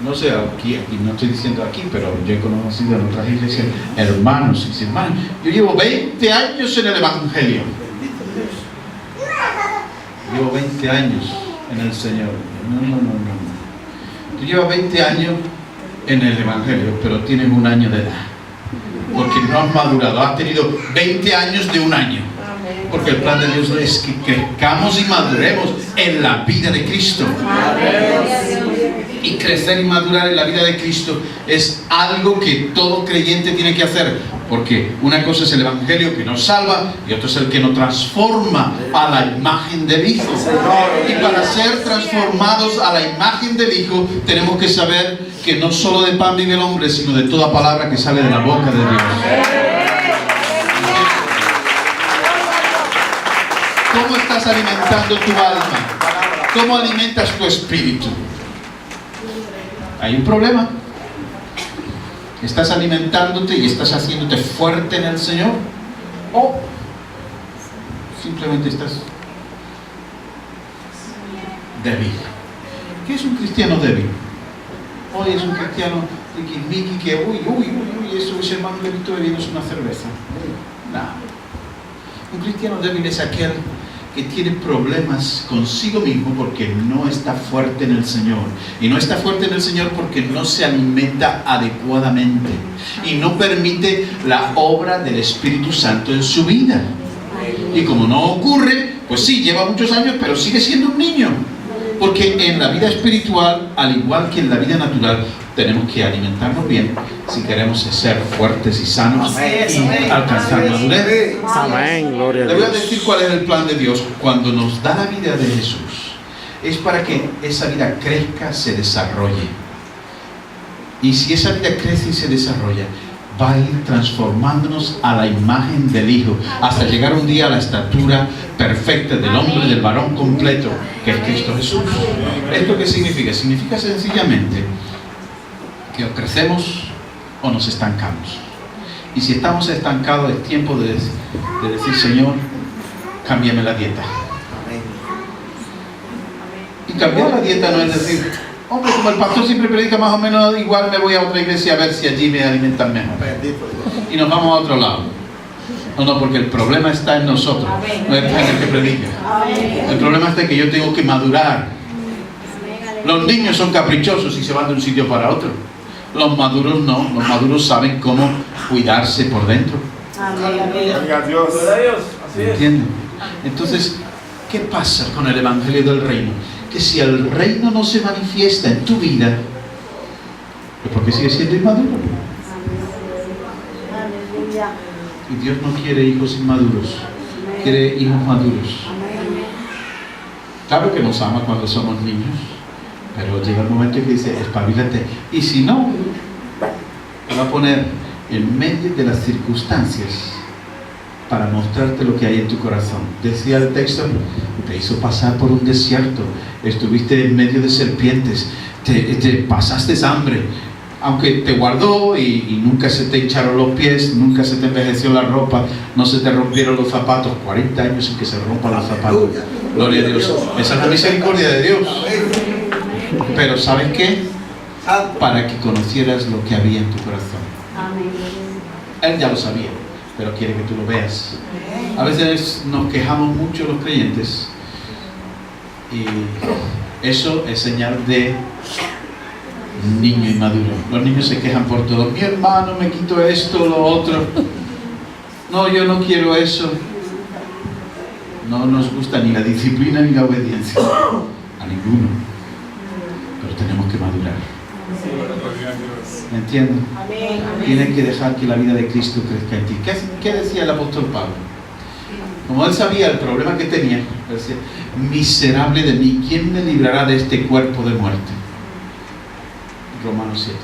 no sé, aquí no estoy diciendo aquí, pero yo he conocido en otras iglesias hermanos y hermanas. Yo llevo 20 años en el Evangelio. Llevo 20 años en el Señor. No. Tú llevas 20 años en el Evangelio, pero tienes 1 año de edad. Porque no has madurado, has tenido 20 años de 1 año. Porque el plan de Dios es que crezcamos y maduremos en la vida de Cristo. Y crecer y madurar en la vida de Cristo es algo que todo creyente tiene que hacer. Porque una cosa es el Evangelio que nos salva y otro es el que nos transforma a la imagen del Hijo. Y para ser transformados a la imagen del Hijo tenemos que saber que no solo de pan vive el hombre, sino de toda palabra que sale de la boca de Dios. ¿Cómo estás alimentando tu alma? ¿Cómo alimentas tu espíritu? Hay un problema. ¿Estás alimentándote y estás haciéndote fuerte en el Señor? ¿O simplemente estás débil? ¿Qué es un cristiano débil? Hoy es un cristiano tiquismiqui que eso ese hermano le visto bebiéndose una cerveza. No. Un cristiano débil es aquel que tiene problemas consigo mismo porque no está fuerte en el Señor. Y no está fuerte en el Señor porque no se alimenta adecuadamente. Y no permite la obra del Espíritu Santo en su vida. Y como no ocurre, pues sí, lleva muchos años, pero sigue siendo un niño. Porque en la vida espiritual, al igual que en la vida natural, tenemos que alimentarnos bien si queremos ser fuertes y sanos y alcanzar madurez. Amén, gloria a Le voy a Dios. decir cuál es el plan de Dios cuando nos da la vida de Jesús. Es para que esa vida crezca, se desarrolle. Y si esa vida crece y se desarrolla, va a ir transformándonos a la imagen del Hijo, hasta llegar un día a la estatura perfecta del hombre, del varón completo, que es Cristo Jesús. ¿Esto qué significa? Significa sencillamente que o crecemos o nos estancamos. Y si estamos estancados, es tiempo de decir: Señor, cámbiame la dieta. Y cambiar la dieta no es decir: hombre, como el pastor siempre predica más o menos igual, me voy a otra iglesia a ver si allí me alimentan mejor. Y nos vamos a otro lado. No, porque el problema está en nosotros, no está en el que predica. El problema está en que yo tengo que madurar. Los niños son caprichosos y se van de un sitio para otro. Los maduros no, los maduros saben cómo cuidarse por dentro. Gloria a Dios. ¿Entienden? Entonces, ¿qué pasa con el Evangelio del Reino? Que si el reino no se manifiesta en tu vida, es porque sigue siendo inmaduro. Y Dios no quiere hijos inmaduros, quiere hijos maduros. Claro que nos ama cuando somos niños, pero llega el momento en que dice: espabilate. Y si no, te va a poner en medio de las circunstancias para mostrarte lo que hay en tu corazón. Decía el texto: te hizo pasar por un desierto, estuviste en medio de serpientes, te pasaste hambre, aunque te guardó y nunca se te hincharon los pies, nunca se te envejeció la ropa, no se te rompieron los zapatos. 40 años sin que se rompan los zapatos. Gloria a Dios. Esa es la misericordia de Dios. Pero ¿sabes qué? Para que conocieras lo que había en tu corazón. Él ya lo sabía, pero quiere que tú lo veas. A veces nos quejamos mucho los creyentes y eso es señal de niño inmaduro. Los niños se quejan por todo: mi hermano me quitó esto, lo otro. No, yo no quiero eso. No nos gusta ni la disciplina ni la obediencia, a ninguno. Pero tenemos que madurar. ¿Me entienden? Tienes que dejar que la vida de Cristo crezca en ti. ¿Qué decía el apóstol Pablo? Como él sabía el problema que tenía, él decía: miserable de mí, ¿quién me librará de este cuerpo de muerte? Romanos 7.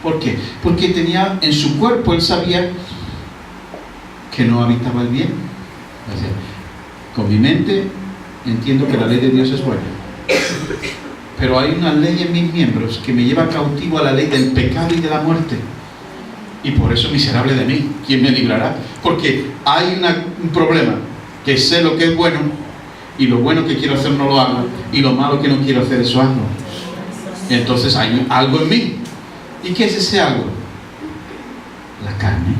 ¿Por qué? Porque tenía en su cuerpo, él sabía que no habitaba el bien. Decía: con mi mente entiendo que la ley de Dios es buena, pero hay una ley en mis miembros que me lleva cautivo a la ley del pecado y de la muerte. Y por eso miserable de mí, ¿quién me librará? Porque hay un problema, que sé lo que es bueno, y lo bueno que quiero hacer no lo hago, y lo malo que no quiero hacer eso hago. Entonces hay algo en mí. ¿Y qué es ese algo? La carne,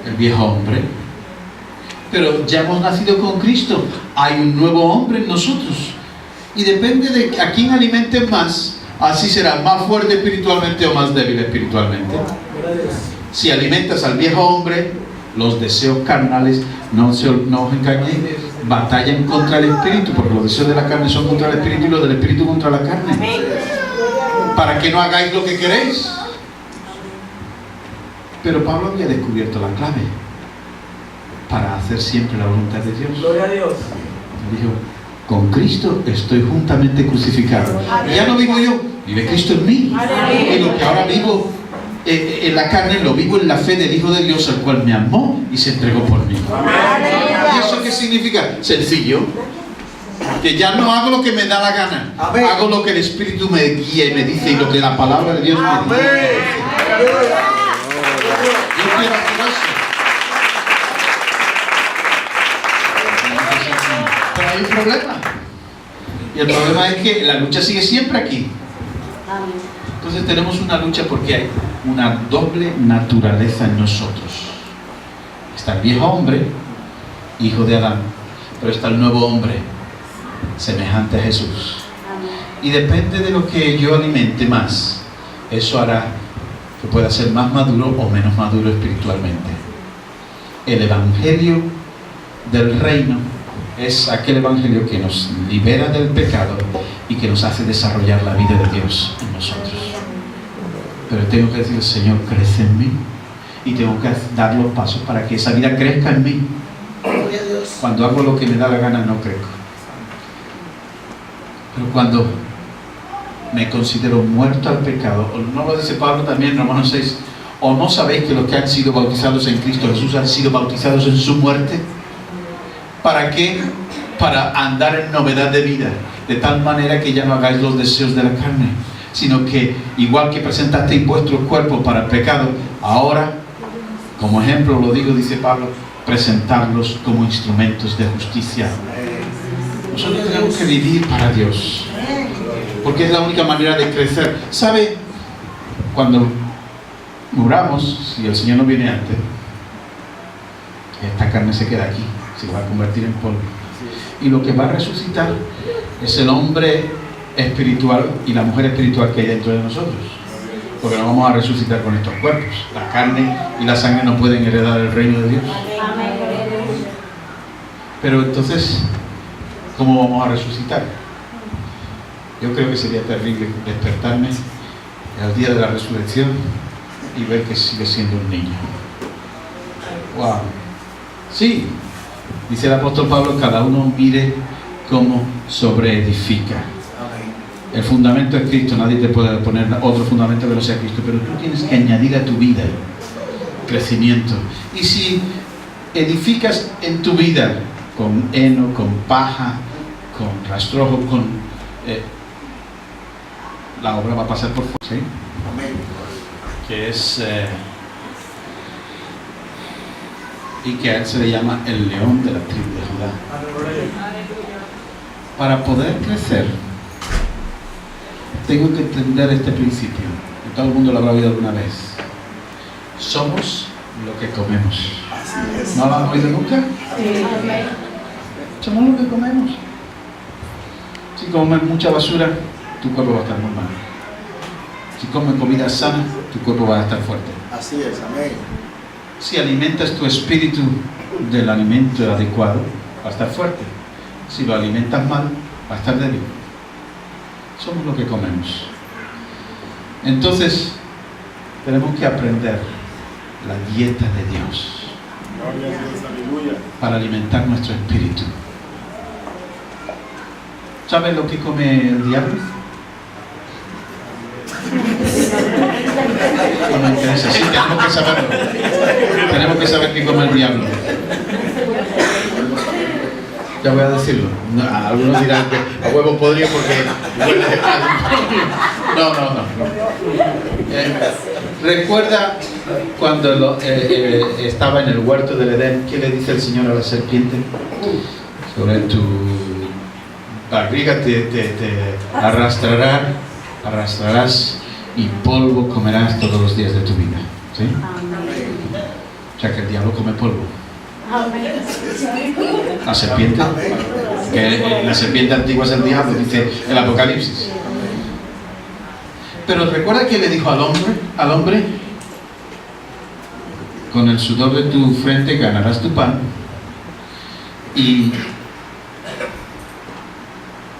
el viejo hombre. Pero ya hemos nacido con Cristo, hay un nuevo hombre en nosotros. Y depende de a quién alimenten más, así será: más fuerte espiritualmente o más débil espiritualmente. Si alimentas al viejo hombre, los deseos carnales, no os engañéis, batallan contra el espíritu, porque los deseos de la carne son contra el espíritu y los del espíritu contra la carne. Para que no hagáis lo que queréis. Pero Pablo había descubierto la clave para hacer siempre la voluntad de Dios. Gloria a Dios. Dijo: con Cristo estoy juntamente crucificado. Ya no vivo yo, vive Cristo en mí. Y lo que ahora vivo en la carne, lo vivo en la fe del Hijo de Dios, el cual me amó y se entregó por mí. ¿Y eso qué significa? Sencillo: que ya no hago lo que me da la gana, hago lo que el Espíritu me guía y me dice, y lo que la palabra de Dios me dice. Yo quiero hacer eso. Pero hay un problema. Y el problema es que la lucha sigue siempre aquí. Entonces tenemos una lucha porque hay una doble naturaleza en nosotros. Está el viejo hombre, hijo de Adán, pero está el nuevo hombre, semejante a Jesús. Y depende de lo que yo alimente más, eso hará que pueda ser más maduro o menos maduro espiritualmente. El Evangelio del Reino es aquel evangelio que nos libera del pecado y que nos hace desarrollar la vida de Dios en nosotros. Pero tengo que decir, Señor, crece en mí, y tengo que dar los pasos para que esa vida crezca en mí. Cuando hago lo que me da la gana no crezco, pero cuando me considero muerto al pecado, no lo dice Pablo también en Romanos 6, ¿o no sabéis que los que han sido bautizados en Cristo Jesús han sido bautizados en su muerte? ¿Para qué? Para andar en novedad de vida, de tal manera que ya no hagáis los deseos de la carne, sino que igual que presentasteis vuestros cuerpos para el pecado, ahora, como ejemplo lo digo, dice Pablo, presentarlos como instrumentos de justicia. Nosotros tenemos que vivir para Dios, porque es la única manera de crecer. ¿Sabe? Cuando muramos, si el Señor no viene antes, esta carne se queda aquí, se va a convertir en polvo. Y lo que va a resucitar es el hombre espiritual y la mujer espiritual que hay dentro de nosotros. Porque no vamos a resucitar con estos cuerpos. La carne y la sangre no pueden heredar el reino de Dios. Pero entonces, ¿cómo vamos a resucitar? Yo creo que sería terrible despertarme al día de la resurrección y ver que sigue siendo un niño. ¡Wow! Sí, dice el apóstol Pablo, cada uno mire cómo sobreedifica. El fundamento es Cristo, nadie te puede poner otro fundamento que no sea Cristo, pero tú tienes que añadir a tu vida crecimiento. Y si edificas en tu vida con heno, con paja, con rastrojo, la obra va a pasar por fuera, ¿sí? Que es y que a él se le llama el león de la tribu de Judá. Para poder crecer tengo que entender este principio, y todo el mundo lo habrá oído alguna vez. Somos lo que comemos. ¿No lo han oído nunca? Somos lo que comemos. Si comes mucha basura, tu cuerpo va a estar muy mal. Si comes comida sana, tu cuerpo va a estar fuerte. Así es, amén. Si alimentas tu espíritu del alimento adecuado, va a estar fuerte. Si lo alimentas mal, va a estar débil. Somos lo que comemos. Entonces, tenemos que aprender la dieta de Dios para alimentar nuestro espíritu. ¿Sabes lo que come el diablo? No me interesa. Sí, tenemos que saberlo. Tenemos que saber qué come el diablo. Ya voy a decirlo. No, algunos dirán que a huevo podría porque huele mal. No. Recuerda cuando estaba en el huerto del Edén, ¿qué le dice el Señor a la serpiente? Sobre tu barriga te arrastrarás y polvo comerás todos los días de tu vida. ¿Sí? O sea que el diablo come polvo. La serpiente, que la serpiente antigua es el diablo, dice el Apocalipsis. Pero recuerda que le dijo al hombre, con el sudor de tu frente ganarás tu pan, y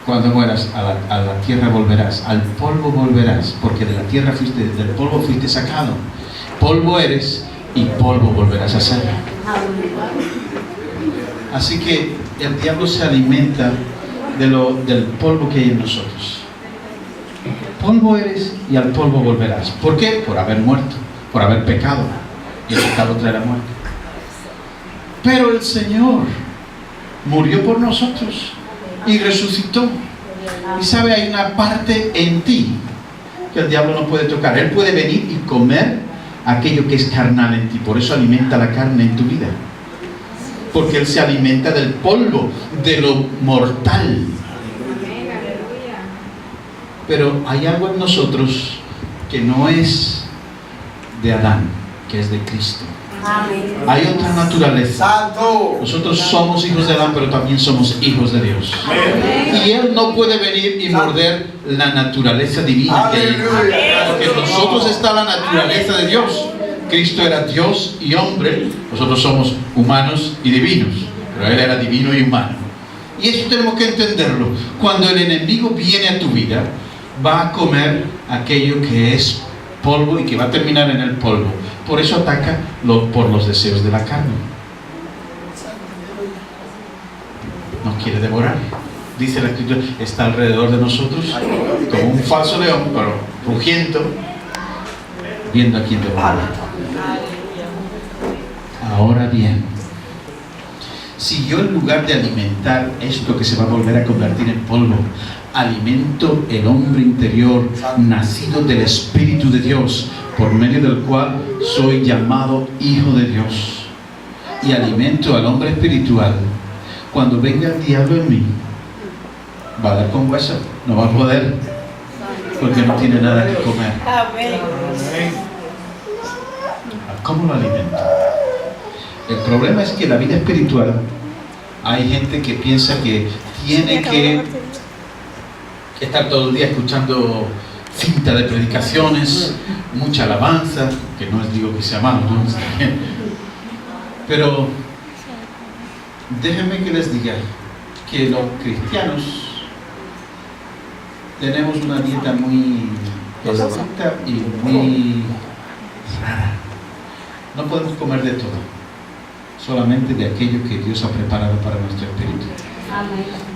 cuando mueras a la tierra volverás, al polvo volverás, porque de la tierra del polvo fuiste sacado. Polvo eres y polvo volverás a ser. Así que el diablo se alimenta del polvo que hay en nosotros. Polvo eres y al polvo volverás. ¿Por qué? Por haber muerto, por haber pecado. Y el pecado trae la muerte. Pero el Señor murió por nosotros y resucitó. Y sabe, hay una parte en ti que el diablo no puede tocar. Él puede venir y comer aquello que es carnal en ti. Por eso alimenta la carne en tu vida. Porque Él se alimenta del polvo, de lo mortal. Pero hay algo en nosotros que no es de Adán, que es de Cristo. Hay otra naturaleza. Nosotros somos hijos de Adán, pero también somos hijos de Dios. Y Él no puede venir y morder la naturaleza divina que hay en él. Porque en nosotros está la naturaleza de Dios. Cristo era Dios y hombre. Nosotros somos humanos y divinos, pero Él era divino y humano. Y eso tenemos que entenderlo. Cuando el enemigo viene a tu vida, va a comer aquello que es polvo y que va a terminar en el polvo. Por eso ataca por los deseos de la carne. Nos quiere devorar. Dice la Escritura, está alrededor de nosotros como un falso león, pero rugiendo, viendo a quién devorar. Ahora bien, si yo en lugar de alimentar esto que se va a volver a convertir en polvo, alimento el hombre interior nacido del Espíritu de Dios, por medio del cual soy llamado Hijo de Dios, y alimento al hombre espiritual, cuando venga el diablo en mí, va a dar con hueso, no va a poder, porque no tiene nada que comer. ¿Cómo lo alimento? El problema es que en la vida espiritual hay gente que piensa que tiene que estar todo el día escuchando cinta de predicaciones, mucha alabanza, que no es digo que sea malo, ¿no? Pero déjenme que les diga que los cristianos tenemos una dieta muy estricta y muy rara. No podemos comer de todo, solamente de aquello que Dios ha preparado para nuestro espíritu.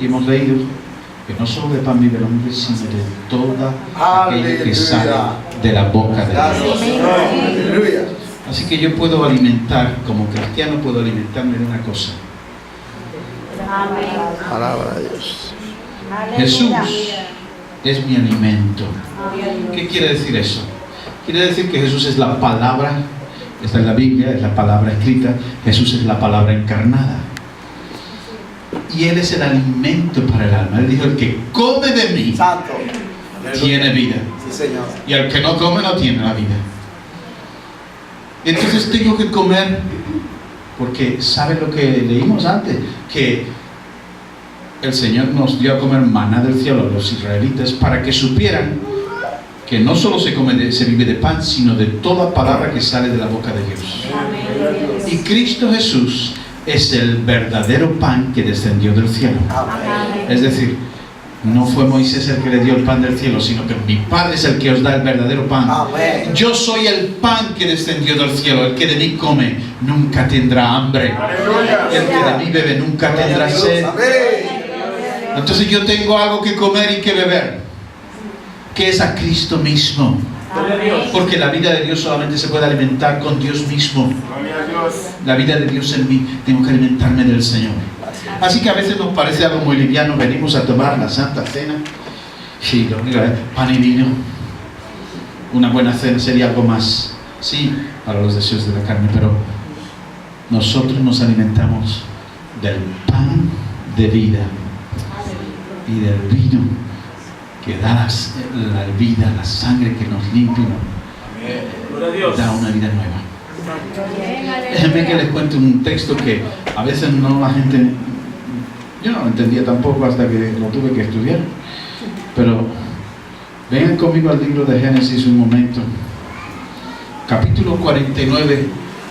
Y hemos leído que no solo de pan vive el hombre, sino de toda aquello que sale de la boca de Dios. Así que yo puedo alimentar, como cristiano puedo alimentarme de una cosa. Palabra de Dios. Jesús es mi alimento. ¿Qué quiere decir eso? Quiere decir que Jesús es la palabra. Esta es la Biblia, es la palabra escrita. Jesús es la palabra encarnada. Y Él es el alimento para el alma. Él dijo, el que come de mí tiene vida. Sí, Señor. Y el que no come no tiene la vida. Entonces tengo que comer, porque ¿saben lo que leímos antes? Que el Señor nos dio a comer maná del cielo a los israelitas para que supieran que no solo se vive de pan, sino de toda palabra que sale de la boca de Dios. Y Cristo Jesús es el verdadero pan que descendió del cielo. Es decir, no fue Moisés el que le dio el pan del cielo, sino que mi Padre es el que os da el verdadero pan. Yo soy el pan que descendió del cielo. El que de mí come nunca tendrá hambre. El que de mí bebe nunca tendrá sed. Entonces yo tengo algo que comer y que beber, que es a Cristo mismo. Porque la vida de Dios solamente se puede alimentar con Dios mismo. La vida de Dios en mí, tengo que alimentarme del Señor. Así que a veces nos parece algo muy liviano. Venimos a tomar la Santa Cena. Sí, lo único es pan y vino. Una buena cena sería algo más, sí, para los deseos de la carne. Pero nosotros nos alimentamos del pan de vida y del vino que da la vida, la sangre que nos limpia, da una vida nueva. Déjenme que les cuente un texto que a veces no la gente, yo no lo entendía tampoco hasta que lo tuve que estudiar. Pero vengan conmigo al libro de Génesis un momento. Capítulo 49.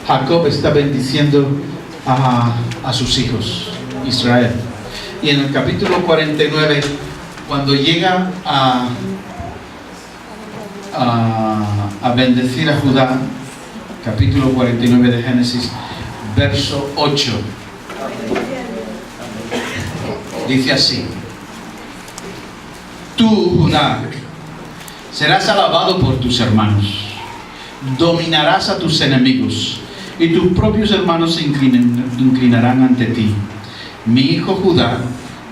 Jacob está bendiciendo a sus hijos, Israel. Y en el capítulo 49, cuando llega a bendecir a Judá, capítulo 49 de Génesis, verso 8, dice así: tú, Judá, serás alabado por tus hermanos, dominarás a tus enemigos, y tus propios hermanos se inclinarán ante ti. Mi hijo Judá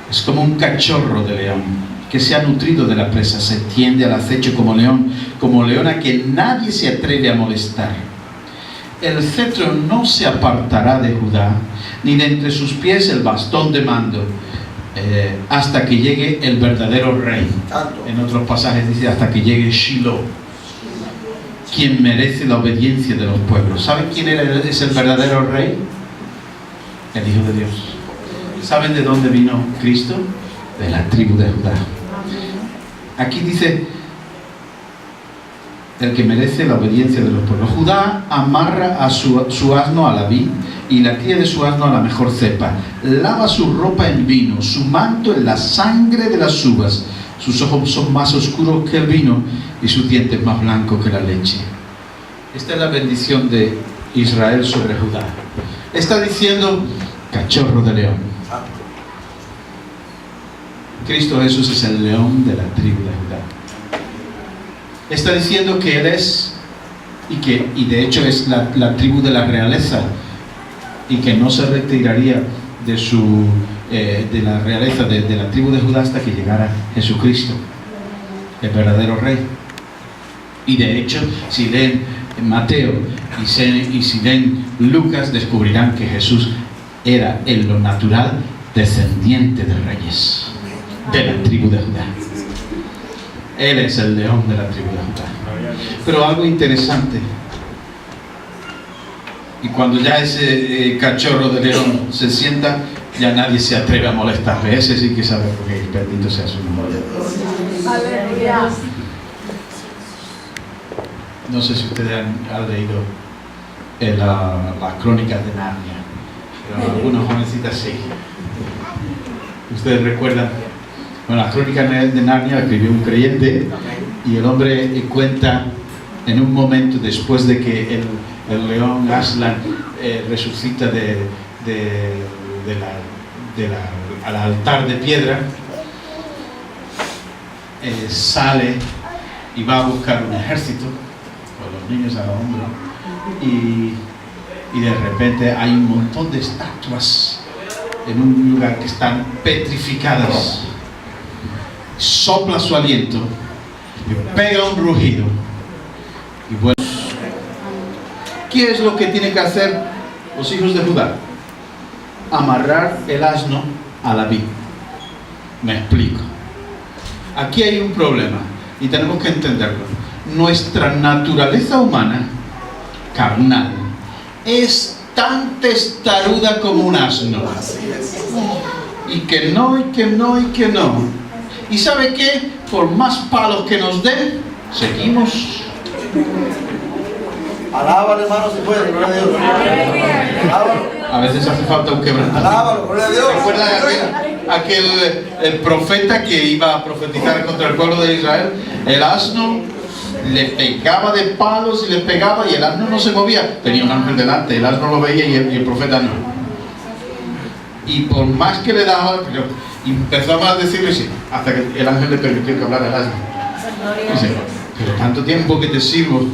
es como un cachorro de león, que se ha nutrido de la presa, se tiende al acecho como leona que nadie se atreve a molestar. El cetro no se apartará de Judá, ni de entre sus pies el bastón de mando, hasta que llegue el verdadero rey. En otros pasajes dice hasta que llegue Shiloh, quien merece la obediencia de los pueblos. ¿Saben quién es el verdadero rey? El Hijo de Dios. ¿Saben de dónde vino Cristo? De la tribu de Judá. Aquí dice el que merece la obediencia de los pueblos. Judá amarra a su asno a la vid y la cría de su asno a la mejor cepa. Lava su ropa en vino, su manto en la sangre de las uvas. Sus ojos son más oscuros que el vino y sus dientes más blancos que la leche. Esta es la bendición de Israel sobre Judá. Está diciendo, cachorro de león. Cristo Jesús es el león de la tribu de Judá. Está diciendo que Él es, y de hecho es la tribu de la realeza, y que no se retiraría de la realeza de la tribu de Judá hasta que llegara Jesucristo, el verdadero rey. Y de hecho, si leen Mateo y si leen Lucas, descubrirán que Jesús era en lo natural descendiente de reyes de la tribu de Judá. Él es el león de la tribu de Judá. Pero algo interesante, y cuando ya ese cachorro de león se sienta, ya nadie se atreve a molestarle. Ese sí que sabe por qué, bendito sea su nombre. Aleluya. No sé si ustedes han leído las crónicas de Narnia, pero algunas jovencitas sí. Ustedes recuerdan, bueno, las crónicas de Narnia escribió un creyente, y el hombre cuenta en un momento después de que el león Aslan resucita al altar de piedra, sale y va a buscar un ejército con los niños a hombro, y de repente hay un montón de estatuas en un lugar que están petrificadas. Sopla su aliento y pega un rugido, y bueno, ¿qué es lo que tienen que hacer los hijos de Judá? Amarrar el asno a la vid. Me explico. Aquí hay un problema y tenemos que entenderlo. Nuestra naturaleza humana, carnal, es tan testaruda como un asno. Y que no, y que no, y que no. ¿Y sabe qué? Por más palos que nos den, seguimos. Alábalo, hermano, si puede, gloria a Dios. Alábalo. A veces hace falta un quebrantamiento. Alábalo, gloria a Dios. ¿Recuerdan el profeta que iba a profetizar contra el pueblo de Israel? El asno le pegaba de palos y le pegaba, y el asno no se movía. Tenía un ángel delante, el asno lo veía y el profeta no. Y por más que le daba, empezó a decirle sí, hasta que el ángel le permitió que hablara al asno. Dice, pero tanto tiempo que te sirvo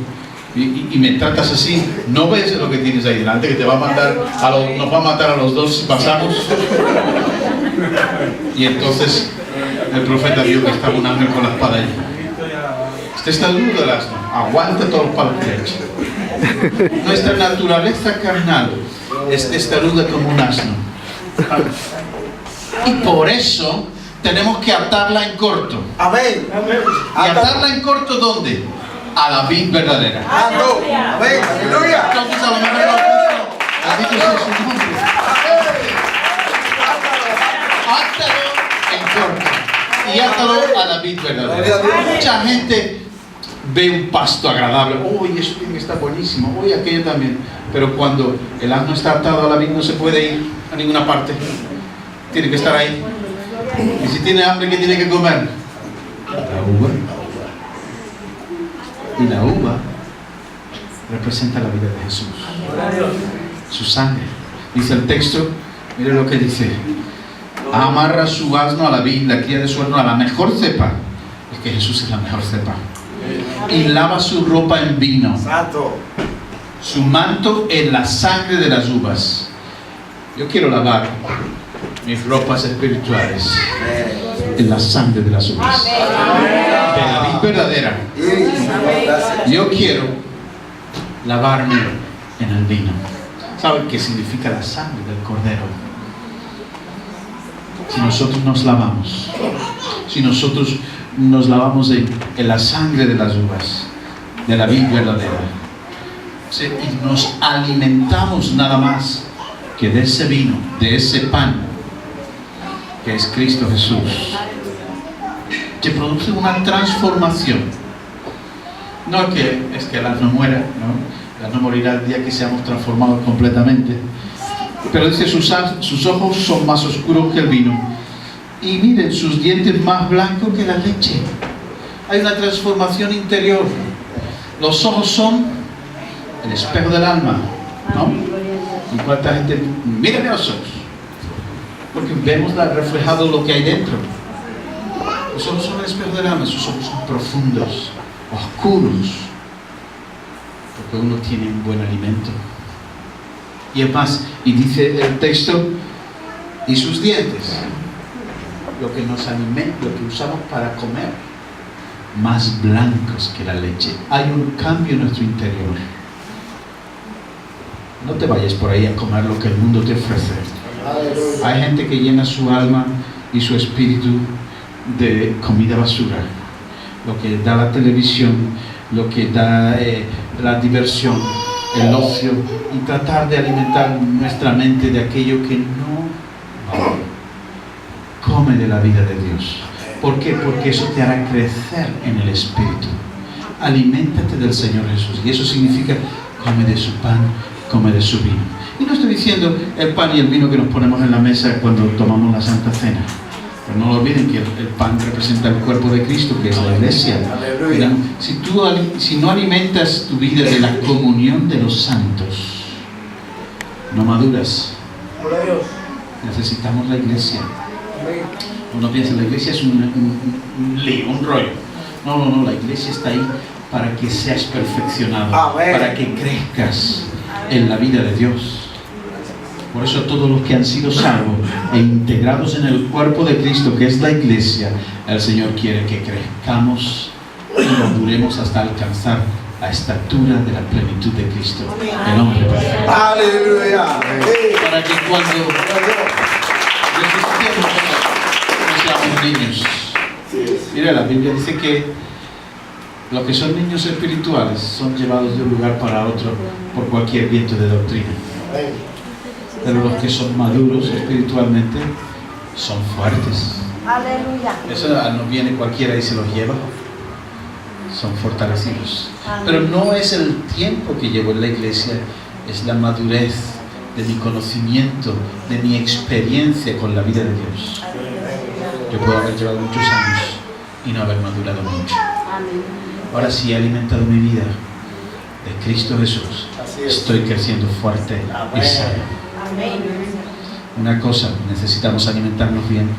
y me tratas así, ¿no ves lo que tienes ahí delante? Que te va a matar nos va a matar a los dos si pasamos. Y entonces el profeta vio que estaba un ángel con la espada allí. Este está duro del asno, aguanta todos los palos que le echa. Nuestra naturaleza carnal es testaruda como un asno, y por eso tenemos que atarla en corto. Amén. ¿Y atarla en corto dónde? A la vid verdadera. Amén. Aleluya. Entonces a lo mejor no Cristo, bendito sea su nombre. Átalo en corto y átalo a la vid verdadera. Mucha gente ve un pasto agradable, uy, eso tiene que estar buenísimo, uy, aquello también, pero cuando el asno está atado a la vid no se puede ir a ninguna parte, tiene que estar ahí. Y si tiene hambre, ¿qué tiene que comer? La uva. Y la uva representa la vida de Jesús, su sangre. Dice el texto, mire lo que dice: amarra su asno a la vid, la cría de su asno a la mejor cepa. Es que Jesús es la mejor cepa. Y lava su ropa en vino, su manto en la sangre de las uvas. Yo quiero lavar mis ropas espirituales en la sangre de las uvas, de la vid verdadera. Yo quiero lavarme en el vino. ¿Saben qué significa la sangre del cordero? Si nosotros nos lavamos, si nosotros nos lavamos en la sangre de las uvas, de la vid verdadera, y nos alimentamos nada más que de ese vino, de ese pan que es Cristo Jesús, que produce una transformación. No es que el asno muera, ¿no? El asno morirá el día que seamos transformados completamente, Pero dice, sus ojos son más oscuros que el vino. Y miren, sus dientes más blancos que la leche. Hay una transformación interior. Los ojos son el espejo del alma, ¿no? ¿Y cuánta gente mira los ojos? Porque vemos reflejado lo que hay dentro. Los ojos son el espejo del alma. Sus ojos son profundos, oscuros, porque uno tiene un buen alimento. Y es más, y dice el texto, y sus dientes, lo que nos alimenta, lo que usamos para comer, más blancos que la leche. Hay un cambio en nuestro interior. No te vayas por ahí a comer lo que el mundo te ofrece. Hay gente que llena su alma y su espíritu de comida basura, lo que da la televisión, lo que da la diversión, el ocio, y tratar de alimentar nuestra mente de aquello que no come de la vida de Dios. ¿Por qué? Porque eso te hará crecer en el espíritu. Aliméntate del Señor Jesús, y eso significa come de su pan, come de su vino. Y no estoy diciendo el pan y el vino que nos ponemos en la mesa cuando tomamos la Santa Cena. Pero no lo olviden que el pan representa el cuerpo de Cristo, que es la iglesia. Mira, si no alimentas tu vida de la comunión de los santos, no maduras. Necesitamos la iglesia. Uno piensa, la iglesia es un lío, un rollo. No, la iglesia está ahí para que seas perfeccionado, para que crezcas en la vida de Dios. Por eso todos los que han sido salvos e integrados en el cuerpo de Cristo, que es la iglesia, el Señor quiere que crezcamos y maduremos hasta alcanzar la estatura de la plenitud de Cristo, el hombre perfecto. Aleluya. Para que cuando no seamos niños. Mira, la Biblia dice que los que son niños espirituales son llevados de un lugar para otro por cualquier viento de doctrina. Pero los que son maduros espiritualmente son fuertes. Aleluya. Eso no viene cualquiera y se los lleva. Son fortalecidos. Pero no es el tiempo que llevo en la iglesia, es la madurez de mi conocimiento, de mi experiencia con la vida de Dios. Yo puedo haber llevado muchos años y no haber madurado mucho. Ahora sí he alimentado mi vida de Cristo Jesús. Estoy creciendo fuerte y sano. Una cosa, necesitamos alimentarnos bien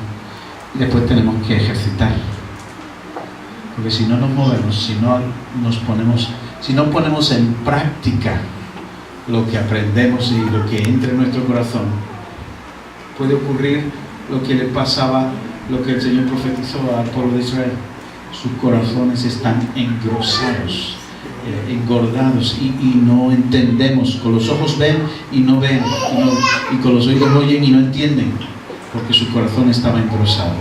y después tenemos que ejercitar, porque si no nos movemos, si no ponemos en práctica lo que aprendemos y lo que entra en nuestro corazón, puede ocurrir lo que le pasaba, lo que el Señor profetizó al pueblo de Israel. Sus corazones están engrosados, engordados, y no entendemos. Con los ojos ven y no ven, y con los oídos oyen y no entienden, porque su corazón estaba engrosado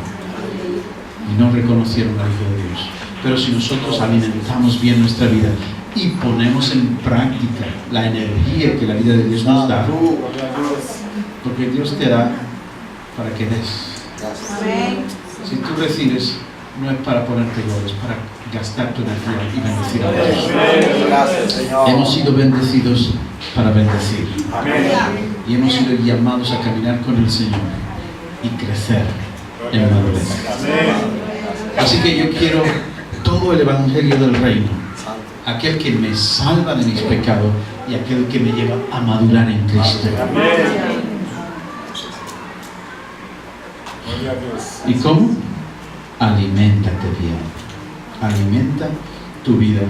y no reconocieron al Hijo de Dios. Pero si nosotros alimentamos bien nuestra vida y ponemos en práctica la energía que la vida de Dios nos da, porque Dios te da para que des. Si tú recibes, no es para ponerte igual, es para gastar tu energía y bendecir a otros. Gracias, Señor. Hemos sido bendecidos para bendecir. Y hemos sido llamados a caminar con el Señor y crecer en madurez. Así que yo quiero todo el evangelio del reino, aquel que me salva de mis pecados y aquel que me lleva a madurar en Cristo. ¿Y cómo? Aliméntate bien. Alimenta tu vida,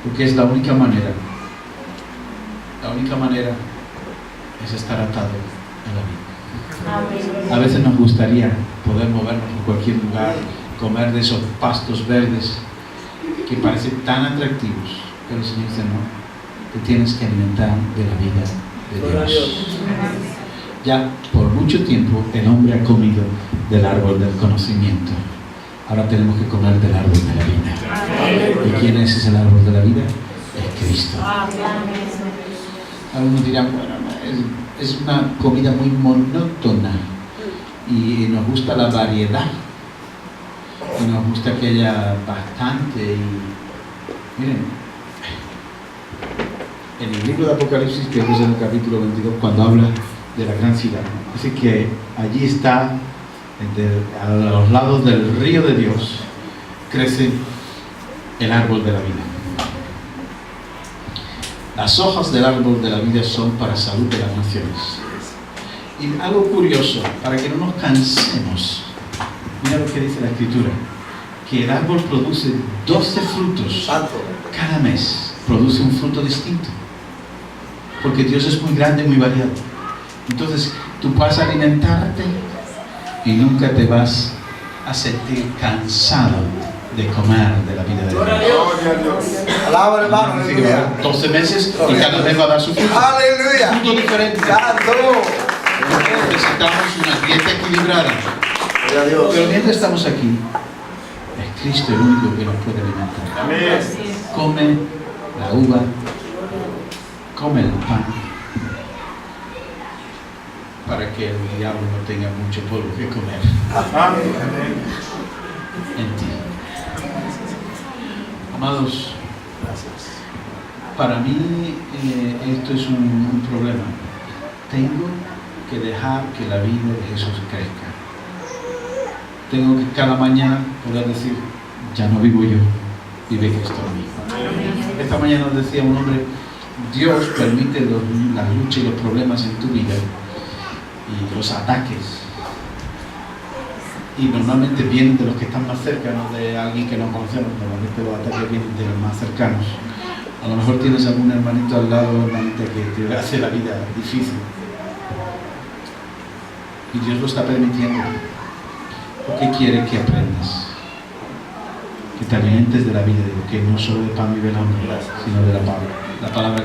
porque es la única manera. La única manera es estar atado a la vida. A veces nos gustaría poder movernos por cualquier lugar, comer de esos pastos verdes que parecen tan atractivos, pero el Señor dice: no, te tienes que alimentar de la vida de Dios. Ya por mucho tiempo el hombre ha comido del árbol del conocimiento. Ahora tenemos que comer del árbol de la vida. ¿Y quién es el árbol de la vida? Es Cristo. Algunos dirán: bueno, es una comida muy monótona y nos gusta la variedad y nos gusta que haya bastante. Y miren, en el libro de Apocalipsis, creo que es en el capítulo 22, cuando habla de la gran ciudad. Dice que allí está, a los lados del río de Dios, crece el árbol de la vida. Las hojas del árbol de la vida son para salud de las naciones. Y algo curioso, para que no nos cansemos, mira lo que dice la Escritura, que el árbol produce 12 frutos. Cada mes produce un fruto distinto. Porque Dios es muy grande y muy variado. Entonces, tú vas a alimentarte y nunca te vas a sentir cansado de comer de la vida de Dios. Alaba, hermano. Así que va a haber 12 meses y cada mes va a dar su fruto. Aleluya. Fruto diferente. Necesitamos una dieta equilibrada. Pero mientras estamos aquí, es Cristo el único que nos puede alimentar. Come la uva, come el pan, para que el diablo no tenga mucho polvo que comer en ti. Amados, para mí esto es un problema. Tengo que dejar que la vida de Jesús crezca. Tengo que cada mañana poder decir, ya no vivo yo, vive Cristo en mí. Esta mañana nos decía un hombre, Dios permite las luchas y los problemas en tu vida y los ataques. Y normalmente vienen de los que están más cerca, no de alguien que no conocemos. Normalmente los ataques vienen de los más cercanos. A lo mejor tienes algún hermanito al lado, hermanita, que te hace la vida difícil. Y Dios lo está permitiendo. Porque quiere que aprendas. Que te alimentes de la vida, de lo que no solo de pan vive el hombre, sino de la palabra.